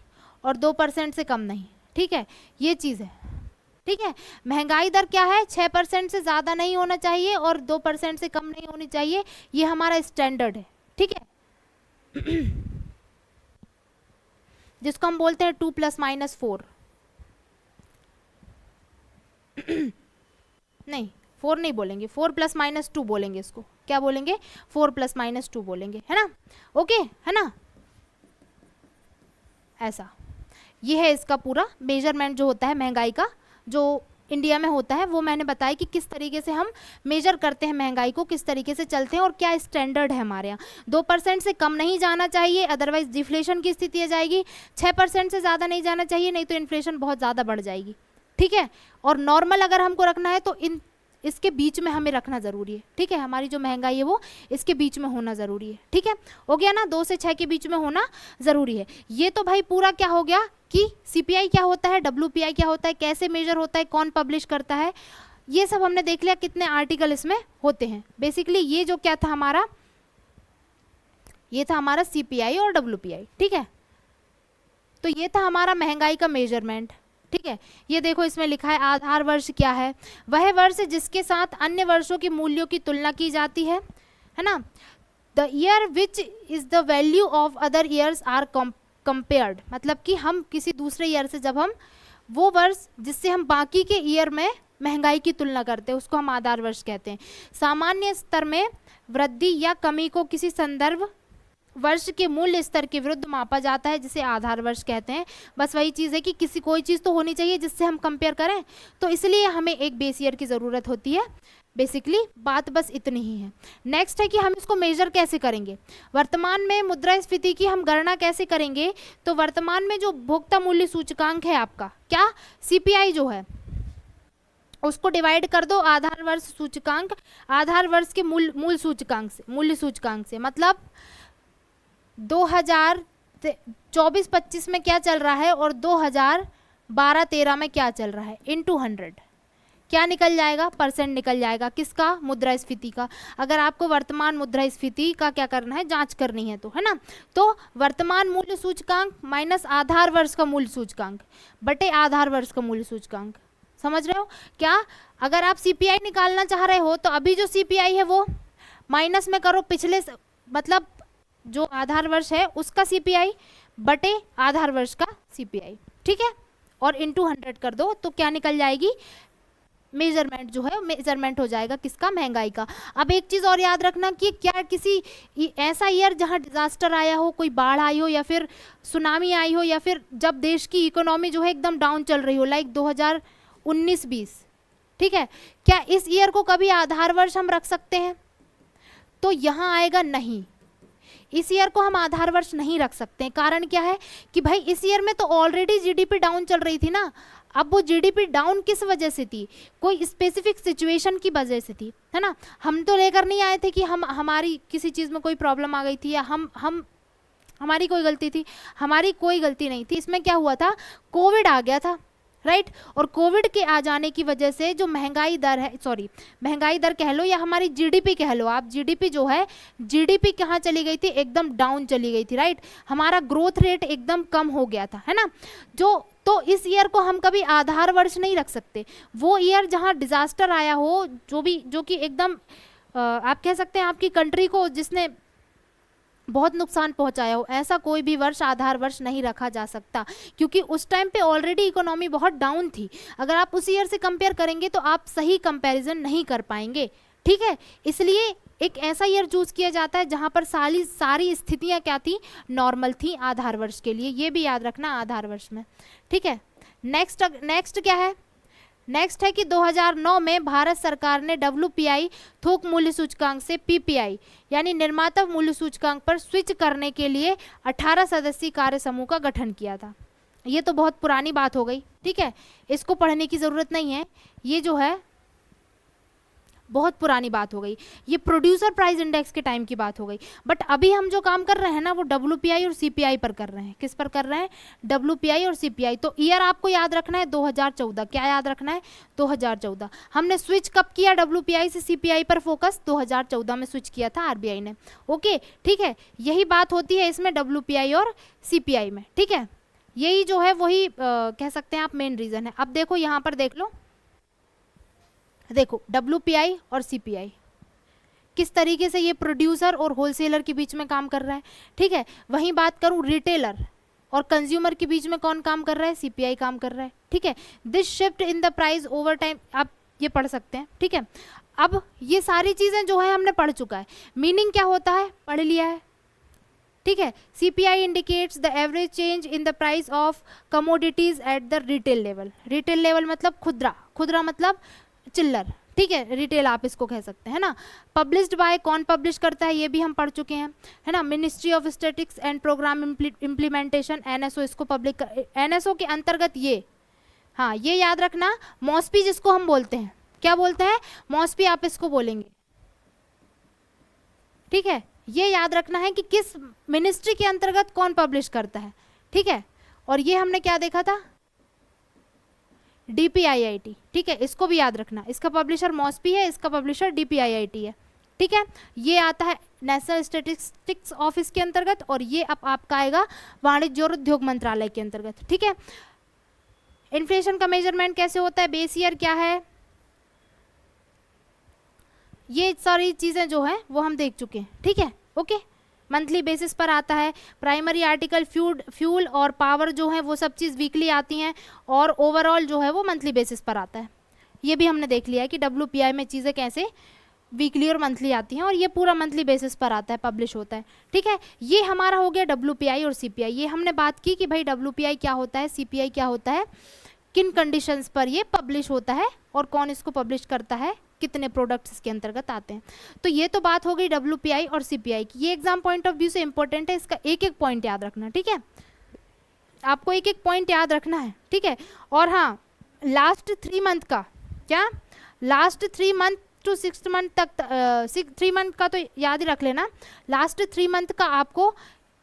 और 2% से कम नहीं। ठीक है, ये चीज़ है। ठीक है, महंगाई दर क्या है? 6% से ज़्यादा नहीं होना चाहिए और 2% से कम नहीं होनी चाहिए। ये हमारा स्टैंडर्ड है। ठीक है, जिसको हम बोलते हैं 2 ± 4। 4 नहीं बोलेंगे, 4 प्लस माइनस 2 बोलेंगे इसको, क्या बोलेंगे, 4 प्लस माइनस 2 बोलेंगे, है ना, ओके, है ना, ऐसा। ये है इसका पूरा मेजरमेंट जो होता है महंगाई का, जो इंडिया में होता है, वो मैंने बताया कि किस तरीके से हम मेजर करते हैं महंगाई को, किस तरीके से चलते हैं और क्या स्टैंडर्ड है हमारे यहाँ। 2% से कम नहीं जाना चाहिए, अदरवाइज डिफ्लेशन की स्थिति आ जाएगी। 6% से ज़्यादा नहीं जाना चाहिए, नहीं तो इन्फ्लेशन बहुत ज़्यादा बढ़ जाएगी, ठीक है। और नॉर्मल अगर हमको रखना है तो इसके बीच में हमें रखना ज़रूरी है, ठीक है। हमारी जो महंगाई है वो इसके बीच में होना ज़रूरी है, ठीक है, हो गया ना, 2 से 6 के बीच में होना ज़रूरी है। ये तो भाई पूरा क्या हो गया कि सीपीआई क्या होता है, डब्ल्यूपीआई क्या होता है, कैसे मेजर होता है, कौन पब्लिश करता है, ये सब हमने देख लिया, कितने आर्टिकल इसमें होते हैं। बेसिकली ये जो क्या था हमारा, ये था हमारा सीपीआई और डब्ल्यूपीआई, ठीक है। तो ये था हमारा महंगाई का मेजरमेंट, ठीक है। ये देखो इसमें लिखा है आधार वर्ष क्या है, वह वर्ष जिसके साथ अन्य वर्षों के मूल्यों की तुलना की जाती है ना। The year which is the value of other years are compared, मतलब कि हम किसी दूसरे ईयर से, जब हम वो वर्ष जिससे हम बाकी के ईयर में महंगाई की तुलना करते हैं उसको हम आधार वर्ष कहते हैं। सामान्य स्तर में वृद्धि या कमी को किसी संदर्भ वर्ष के मूल्य स्तर के विरुद्ध मापा जाता है, जिसे आधार वर्ष कहते हैं। बस वही चीज़ है कि किसी कोई चीज़ तो होनी चाहिए जिससे हम कंपेयर करें, तो इसलिए हमें एक बेस ईयर की ज़रूरत होती है। बेसिकली बात बस इतनी ही है। नेक्स्ट है कि हम इसको मेजर कैसे करेंगे। वर्तमान में मुद्रास्फीति की हम गणना कैसे करेंगे, तो वर्तमान में जो उपभोक्ता मूल्य सूचकांक है आपका, क्या सीपीआई जो है, उसको डिवाइड कर दो आधार वर्ष सूचकांक, आधार वर्ष के मूल सूचकांक से, मूल्य सूचकांक से, मतलब 2024-25 में क्या चल रहा है और 2012-13 में क्या चल रहा है, इनटू 100 क्या निकल जाएगा, परसेंट निकल जाएगा, किसका, मुद्रास्फीति का। अगर आपको वर्तमान मुद्रास्फीति का क्या करना है, जांच करनी है, तो है ना, तो वर्तमान मूल्य सूचकांक माइनस आधार वर्ष का मूल्य सूचकांक बटे आधार वर्ष का मूल्य सूचकांक, समझ रहे हो क्या। अगर आप सीपीआई निकालना चाह रहे हो तो अभी जो सीपीआई है वो माइनस में करो पिछले, मतलब जो आधार वर्ष है उसका सीपीआई बटे आधार वर्ष का सीपीआई, ठीक है, और इनटू 100 कर दो, तो क्या निकल जाएगी, मेजरमेंट जो है, मेजरमेंट हो जाएगा किसका, महंगाई का। अब एक चीज़ और याद रखना कि क्या किसी ऐसा ईयर जहां डिजास्टर आया हो, कोई बाढ़ आई हो या फिर सुनामी आई हो, या फिर जब देश की इकोनॉमी जो है एकदम डाउन चल रही हो, लाइक 2019-20, ठीक है, क्या इस ईयर को कभी आधार वर्ष हम रख सकते हैं, तो यहाँ आएगा नहीं, इस ईयर को हम आधार वर्ष नहीं रख सकते हैं। कारण क्या है कि भाई इस ईयर में तो ऑलरेडी जीडीपी डाउन चल रही थी ना। अब वो जीडीपी डाउन किस वजह से थी, कोई स्पेसिफिक सिचुएशन की वजह से थी, है ना। हम तो लेकर नहीं आए थे कि हमारी किसी चीज़ में कोई प्रॉब्लम आ गई थी या हमारी कोई गलती थी, हमारी कोई गलती नहीं थी। इसमें क्या हुआ था, कोविड आ गया था, राइट, और कोविड के आ जाने की वजह से जो महंगाई दर है, सॉरी महंगाई दर कह लो या हमारी जीडीपी कह लो आप, जीडीपी जो है, जीडीपी कहाँ चली गई थी, एकदम डाउन चली गई थी, राइट, हमारा ग्रोथ रेट एकदम कम हो गया था, है ना। तो इस ईयर को हम कभी आधार वर्ष नहीं रख सकते। वो ईयर जहाँ डिजास्टर आया हो, जो कि एकदम आप कह सकते हैं आपकी कंट्री को जिसने बहुत नुकसान पहुंचाया हो, ऐसा कोई भी वर्ष आधार वर्ष नहीं रखा जा सकता, क्योंकि उस टाइम पे ऑलरेडी इकोनॉमी बहुत डाउन थी। अगर आप उस ईयर से कंपेयर करेंगे तो आप सही कंपैरिजन नहीं कर पाएंगे, ठीक है। इसलिए एक ऐसा ईयर चूज किया जाता है जहां पर सारी स्थितियां क्या थी, नॉर्मल थी आधार वर्ष के लिए, ये भी याद रखना आधार वर्ष में, ठीक है। नेक्स्ट क्या है, नेक्स्ट है कि 2009 में भारत सरकार ने डब्ल्यूपीआई थोक मूल्य सूचकांक से पीपीआई यानी निर्माता मूल्य सूचकांक पर स्विच करने के लिए 18 सदस्यीय कार्य समूह का गठन किया था। ये तो बहुत पुरानी बात हो गई, ठीक है, इसको पढ़ने की ज़रूरत नहीं है, ये जो है बहुत पुरानी बात हो गई, ये प्रोड्यूसर प्राइस इंडेक्स के टाइम की बात हो गई। बट अभी हम जो काम कर रहे हैं ना वो डब्ल्यूपीआई और सीपीआई पर कर रहे हैं। किस पर कर रहे हैं, डब्ल्यूपीआई और सीपीआई। तो ईयर आपको याद रखना है 2014, क्या याद रखना है, 2014। हमने स्विच कब किया डब्ल्यूपीआई से सीपीआई पर फोकस, 2014 में स्विच किया था आरबीआई ने, ओके, ठीक है। यही बात होती है इसमें डब्ल्यूपीआई और सीपीआई में, ठीक है, यही जो है वही कह सकते हैं आप मेन रीज़न है। अब देखो यहाँ पर देख लो, देखो डब्ल्यूपीआई और सीपीआई किस तरीके से ये प्रोड्यूसर और होलसेलर के बीच में काम कर रहा है, ठीक है। वहीं बात करूं रिटेलर और कंज्यूमर के बीच में कौन काम कर रहा है, सीपीआई काम कर रहा है, ठीक है। This shift in the price over time, अब ये पढ़ सकते हैं, ठीक है। अब ये सारी चीज़ें जो है हमने पढ़ चुका है। मीनिंग क्या होता है पढ़ लिया है, ठीक है। CPI indicates the average change in the price of commodities at the retail level. Retail level मतलब खुदरा, खुदरा मतलब चिल्लर, ठीक है, रिटेल आप इसको कह सकते हैं ना। पब्लिश्ड बाय, कौन पब्लिश करता है ये भी हम पढ़ चुके हैं, है ना। Ministry of statistics and programme implementation, NSO, इसको पब्लिक, एनएसओ के अंतर्गत ये, हाँ ये याद रखना, मॉस्पी जिसको हम बोलते हैं, क्या बोलते हैं, मॉस्पी आप इसको बोलेंगे, ठीक है। ये याद रखना है कि किस मिनिस्ट्री के अंतर्गत कौन पब्लिश करता है, ठीक है। और ये हमने क्या देखा था, डीपीआईआईटी, ठीक है, इसको भी याद रखना, इसका पब्लिशर मॉस्पी है, इसका पब्लिशर डीपीआईआईटी है, ठीक है। ये आता है नेशनल स्टैटिस्टिक्स ऑफिस के अंतर्गत, और ये अब आपका आएगा वाणिज्य और उद्योग मंत्रालय के अंतर्गत, ठीक है। इन्फ्लेशन का मेजरमेंट कैसे होता है, बेस ईयर क्या है, ये सारी चीज़ें जो है वो हम देख चुके हैं, ठीक है, ओके। मंथली बेसिस पर आता है। प्राइमरी आर्टिकल फ्यूल और पावर जो है वो सब चीज़ वीकली आती हैं, और ओवरऑल जो है वो मंथली बेसिस पर आता है। ये भी हमने देख लिया है कि डब्ल्यूपीआई में चीज़ें कैसे वीकली और मंथली आती हैं, और ये पूरा मंथली बेसिस पर आता है, पब्लिश होता है, ठीक है। ये हमारा हो गया डब्ल्यूपीआई और सीपीआई। ये हमने बात की कि भाई डब्ल्यूपीआई क्या होता है, सीपीआई क्या होता है, किन कंडीशंस पर ये पब्लिश होता है, और कौन इसको पब्लिश करता है, कितने प्रोडक्ट्स इसके अंतर्गत आते हैं। तो ये तो बात हो गई डब्ल्यूपीआई और सीपीआई की। ये एग्जाम पॉइंट ऑफ व्यू से इंपॉर्टेंट है, इसका एक एक पॉइंट याद रखना, ठीक है, आपको एक एक पॉइंट याद रखना है, ठीक है। और हाँ, लास्ट 3 मंथ का क्या, लास्ट 3 मंथ टू 6 मंथ तक, 3 मंथ का तो याद ही रख लेना, लास्ट 3 मंथ का आपको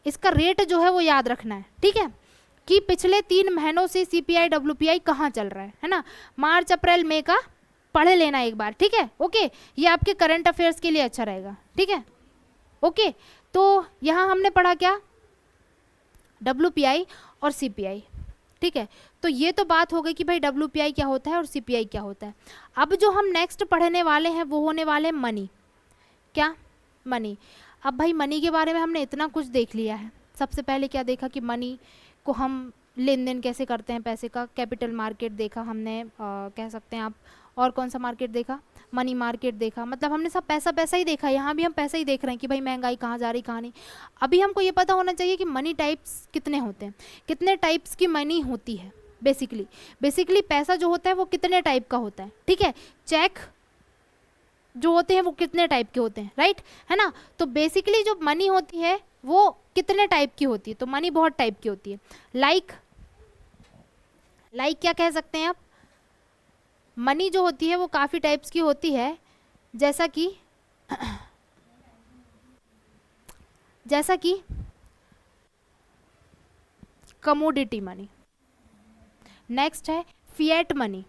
इसका रेट जो है वो याद रखना है, ठीक है, कि पिछले 3 महीनों से सीपीआई डब्ल्यूपीआई कहाँ चल रहा है ना। मार्च अप्रैल मई का पढ़ लेना एक बार, ठीक है, ओके। ये आपके करंट अफेयर्स के लिए अच्छा रहेगा, ठीक है, ओके। तो यहाँ हमने पढ़ा क्या, डब्ल्यूपीआई और सीपीआई, ठीक है। तो ये तो बात हो गई कि भाई डब्ल्यूपीआई क्या होता है और सीपीआई क्या होता है। अब जो हम नेक्स्ट पढ़ने वाले हैं वो होने वाले हैं मनी, क्या, मनी। अब भाई मनी के बारे में हमने इतना कुछ देख लिया है। सबसे पहले क्या देखा कि मनी को हम लेन देन कैसे करते हैं पैसे का, कैपिटल मार्केट देखा हमने, कह सकते हैं आप, और कौन सा मार्केट देखा, मनी मार्केट देखा, मतलब हमने सब पैसा पैसा ही देखा। यहाँ भी हम पैसा ही देख रहे हैं कि भाई महंगाई कहाँ जा रही कहाँ नहीं। अभी हमको ये पता होना चाहिए कि मनी टाइप्स कितने होते हैं, कितने टाइप्स की मनी होती है। बेसिकली पैसा जो होता है वो कितने टाइप का होता है, ठीक है। चेक जो होते हैं वो कितने टाइप के होते हैं, राइट, है ना। तो बेसिकली जो मनी होती है वो कितने टाइप की होती है, तो मनी बहुत टाइप की होती है। लाइक क्या कह सकते हैं आप, मनी जो होती है वो काफ़ी टाइप्स की होती है, जैसा कि कमोडिटी मनी, नेक्स्ट है फिएट मनी,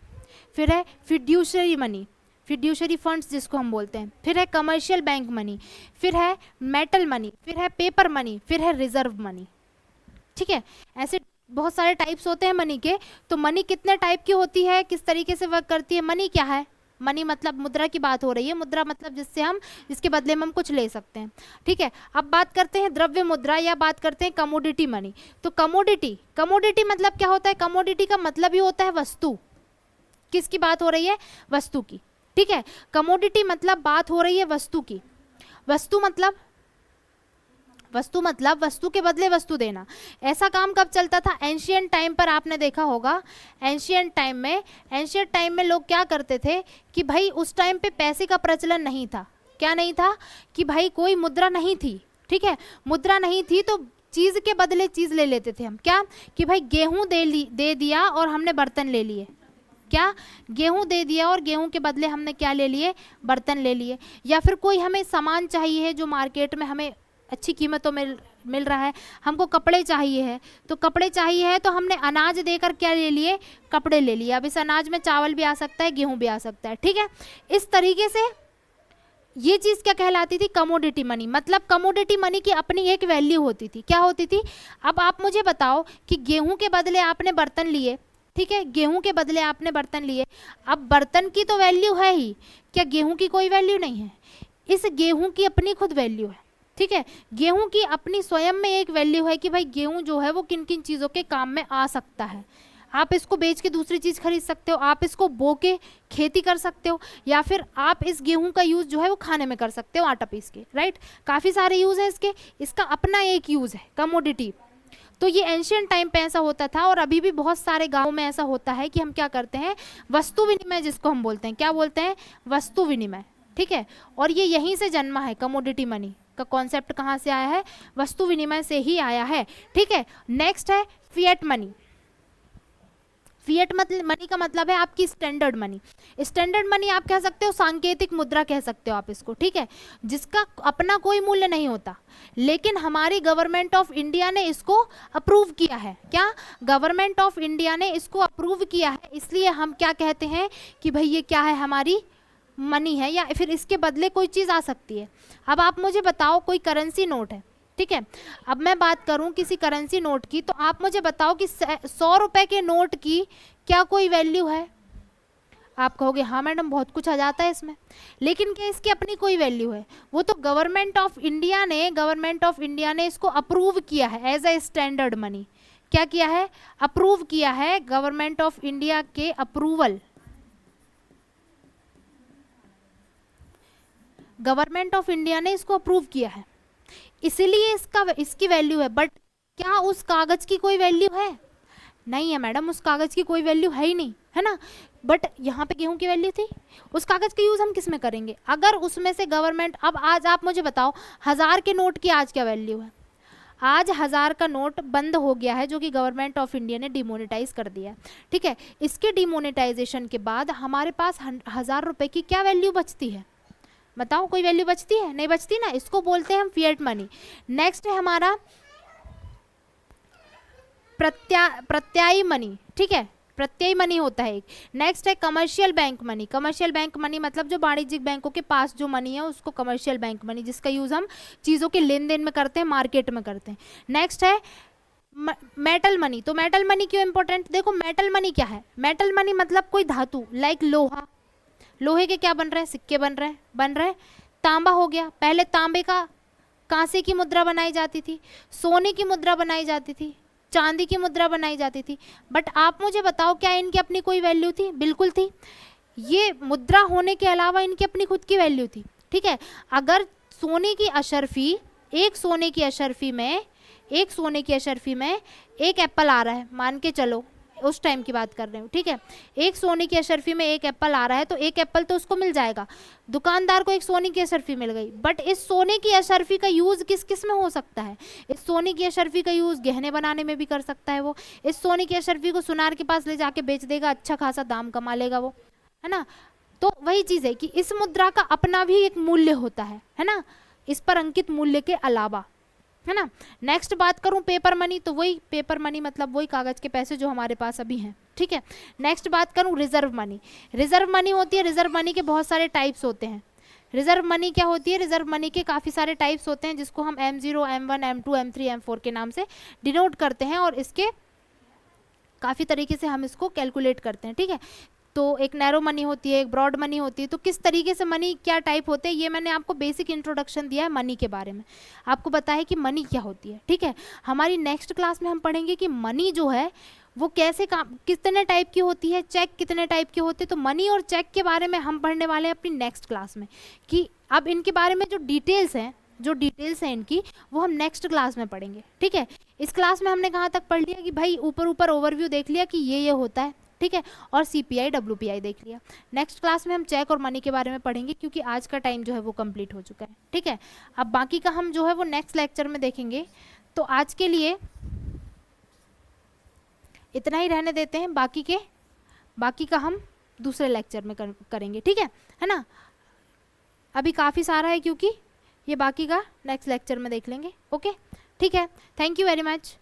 फिर है फिड्यूशरी मनी, फिड्यूशरी फंड्स जिसको हम बोलते हैं, फिर है कमर्शियल बैंक मनी, फिर है मेटल मनी, फिर है पेपर मनी, फिर है रिजर्व मनी, ठीक है। ऐसे बहुत सारे टाइप्स होते हैं मनी के। तो मनी कितने टाइप की होती है, किस तरीके से वर्क करती है, मनी क्या है, मनी मतलब मुद्रा की बात हो रही है, मुद्रा मतलब जिसके बदले में हम कुछ ले सकते हैं, ठीक है। अब बात करते हैं द्रव्य मुद्रा या बात करते हैं कमोडिटी मनी। तो कमोडिटी मतलब क्या होता है, कमोडिटी का मतलब ही होता है वस्तु। किसकी बात हो रही है, वस्तु की, ठीक है। कमोडिटी मतलब बात हो रही है वस्तु की। वस्तु मतलब वस्तु के बदले वस्तु देना। ऐसा काम कब चलता था, एंशियंट टाइम पर आपने देखा होगा। एंशियंट टाइम में लोग क्या करते थे कि भाई उस टाइम पे पैसे का प्रचलन नहीं था। क्या नहीं था, कि भाई कोई मुद्रा नहीं थी, ठीक है, मुद्रा नहीं थी, तो चीज़ के बदले चीज़ ले लेते थे हम। क्या, कि भाई गेहूँ दे दिया और हमने बर्तन ले लिए, क्या, गेहूं दे दिया और गेहूं के बदले हमने क्या ले लिए, बर्तन ले लिए। या फिर कोई हमें सामान चाहिए है जो मार्केट में हमें अच्छी कीमतों में मिल रहा है, हमको कपड़े चाहिए है, तो कपड़े चाहिए है तो हमने अनाज देकर क्या ले लिए, कपड़े ले लिए। अब इस अनाज में चावल भी आ सकता है, गेहूं भी आ सकता है, ठीक है। इस तरीके से ये चीज़ क्या कहलाती थी, कमोडिटी मनी। मतलब कमोडिटी मनी की अपनी एक वैल्यू होती थी। क्या होती थी, अब आप मुझे बताओ कि गेहूं के बदले आपने बर्तन लिए, ठीक है, गेहूं के बदले आपने बर्तन लिए। अब बर्तन की तो वैल्यू है ही, क्या गेहूं की कोई वैल्यू नहीं है, इस गेहूं की अपनी खुद वैल्यू है, ठीक है। गेहूं की अपनी स्वयं में एक वैल्यू है कि भाई गेहूं जो है वो किन किन चीज़ों के काम में आ सकता है। आप इसको बेच के दूसरी चीज़ खरीद सकते हो, आप इसको बो के खेती कर सकते हो, या फिर आप इस गेहूं का यूज़ जो है वो खाने में कर सकते हो आटा पीस के, राइट। काफ़ी सारे यूज़ हैं इसके, इसका अपना एक यूज़ है कमोडिटी। तो ये एंशियंट टाइम पे ऐसा होता था, और अभी भी बहुत सारे गाँव में ऐसा होता है कि हम क्या करते हैं, वस्तु विनिमय जिसको हम बोलते हैं, क्या बोलते हैं, वस्तु विनिमय, ठीक है। और ये यहीं से जन्मा है, कमोडिटी मनी का कॉन्सेप्ट कहाँ से आया है, वस्तु विनिमय से ही आया है, ठीक है। नेक्स्ट है फिएट मनी। फिएट मनी का मतलब है आपकी स्टैंडर्ड मनी। स्टैंडर्ड मनी आप कह सकते हो, सांकेतिक मुद्रा कह सकते हो आप इसको, ठीक है, जिसका अपना कोई मूल्य नहीं होता, लेकिन हमारी गवर्नमेंट ऑफ इंडिया ने इसको अप्रूव किया है। क्या, गवर्नमेंट ऑफ इंडिया ने इसको अप्रूव किया है, इसलिए हम क्या कहते हैं कि भाई ये क्या है, हमारी मनी है, या फिर इसके बदले कोई चीज़ आ सकती है। अब आप मुझे बताओ, कोई करेंसी नोट है, ठीक है, अब मैं बात करूं किसी करेंसी नोट की, तो आप मुझे बताओ कि 100 रुपए के नोट की क्या कोई वैल्यू है। आप कहोगे हाँ मैडम बहुत कुछ आ जाता है इसमें, लेकिन क्या इसकी अपनी कोई वैल्यू है? वो तो गवर्नमेंट ऑफ इंडिया ने इसको अप्रूव किया है एज ए स्टैंडर्ड मनी। क्या किया है, अप्रूव किया है, गवर्नमेंट ऑफ इंडिया के अप्रूवल, गवर्नमेंट ऑफ इंडिया ने इसको अप्रूव किया है, इसीलिए इसकी वैल्यू है। बट क्या उस कागज की कोई वैल्यू है? नहीं है मैडम, उस कागज की कोई वैल्यू है ही नहीं, है ना। बट यहाँ पे गेहूं की वैल्यू थी, उस कागज का यूज हम किस में करेंगे, अगर उसमें से गवर्नमेंट, अब आज आप मुझे बताओ 1000 के नोट की आज क्या वैल्यू है? आज 1000 का नोट बंद हो गया है, जो कि गवर्नमेंट ऑफ इंडिया ने डिमोनेटाइज कर दिया है, ठीक है। इसके डिमोनेटाइजेशन के बाद हमारे पास 1000 रुपए की क्या वैल्यू बचती है? बताओ, कोई वैल्यू बचती है? नहीं बचती ना, इसको बोलते हैं हम फिएट मनी। नेक्स्ट है हमारा प्रत्यायी मनी, ठीक है, प्रत्ययी मनी होता है एक। नेक्स्ट है commercial bank money. Commercial bank money मतलब जो वाणिज्यिक बैंकों के पास जो मनी है उसको कमर्शियल बैंक मनी, जिसका यूज हम चीज़ों के लेन देन में करते हैं, मार्केट में करते हैं। नेक्स्ट है मेटल मनी। तो मेटल मनी क्यों इंपॉर्टेंट, देखो मेटल मनी क्या है, मेटल मनी मतलब कोई धातु, लाइक लोहा, लोहे के क्या बन रहे हैं, सिक्के बन रहे हैं। तांबा हो गया, पहले तांबे का कांसे की मुद्रा बनाई जाती थी, सोने की मुद्रा बनाई जाती थी, चांदी की मुद्रा बनाई जाती थी। बट आप मुझे बताओ क्या इनकी अपनी कोई वैल्यू थी? बिल्कुल थी। ये मुद्रा होने के अलावा इनकी अपनी खुद की वैल्यू थी, ठीक है। अगर सोने की अशर्फी, एक सोने की अशर्फी में एक एप्पल आ रहा है, मान के चलो उस टाइम की बात कर रहे हूँ, ठीक है, एक सोने की अशर्फी में एक एप्पल आ रहा है, तो एक एप्पल तो उसको मिल जाएगा, दुकानदार को एक सोने की अशर्फी मिल गई। बट इस सोने की अशर्फी का यूज किस किस में हो सकता है? इस सोने की अशर्फी का यूज गहने बनाने में भी कर सकता है वो। इस सोने की अशर्फी को सुनार के पास ले जाके बेच देगा, अच्छा खासा दाम कमा लेगा वो, है ना। तो वही चीज है कि इस मुद्रा का अपना भी एक मूल्य होता है ना, इस पर अंकित मूल्य के अलावा, है ना। नेक्स्ट बात करूं पेपर मनी, तो वही पेपर मनी मतलब वही कागज के पैसे जो हमारे पास अभी हैं, ठीक है। नेक्स्ट बात करूं रिजर्व मनी। रिजर्व मनी होती है, रिजर्व मनी के बहुत सारे टाइप्स होते हैं। रिजर्व मनी क्या होती है? रिजर्व मनी के काफ़ी सारे टाइप्स होते हैं, जिसको हम M0, M1, M2, M3, M4 के नाम से डिनोट करते हैं, और इसके काफ़ी तरीके से हम इसको कैलकुलेट करते हैं, ठीक है। तो एक नैरो मनी होती है, एक ब्रॉड मनी होती है। तो किस तरीके से मनी क्या टाइप होते हैं, ये मैंने आपको बेसिक इंट्रोडक्शन दिया है मनी के बारे में, आपको बताया कि मनी क्या होती है, ठीक है। हमारी नेक्स्ट क्लास में हम पढ़ेंगे कि मनी जो है वो कैसे काम, कितने टाइप की होती है, चेक कितने टाइप के होते हैं। तो मनी और चेक के बारे में हम पढ़ने वाले हैं अपनी नेक्स्ट क्लास में, कि अब इनके बारे में जो डिटेल्स हैं इनकी, वो हम नेक्स्ट क्लास में पढ़ेंगे, ठीक है। इस क्लास में हमने कहाँ तक पढ़ लिया कि भाई ऊपर ओवरव्यू देख लिया कि ये होता है, ठीक है, और CPI WPI देख लिया। नेक्स्ट क्लास में हम चेक और मनी के बारे में पढ़ेंगे, क्योंकि आज का टाइम जो है वो कंप्लीट हो चुका है, ठीक है। अब बाकी का हम जो है वो नेक्स्ट लेक्चर में देखेंगे। तो आज के लिए इतना ही रहने देते हैं, बाकी का हम दूसरे लेक्चर में करेंगे, ठीक है ना। अभी काफ़ी सारा है, क्योंकि ये बाकी का नेक्स्ट लेक्चर में देख लेंगे, ओके, ठीक है। Thank you very much.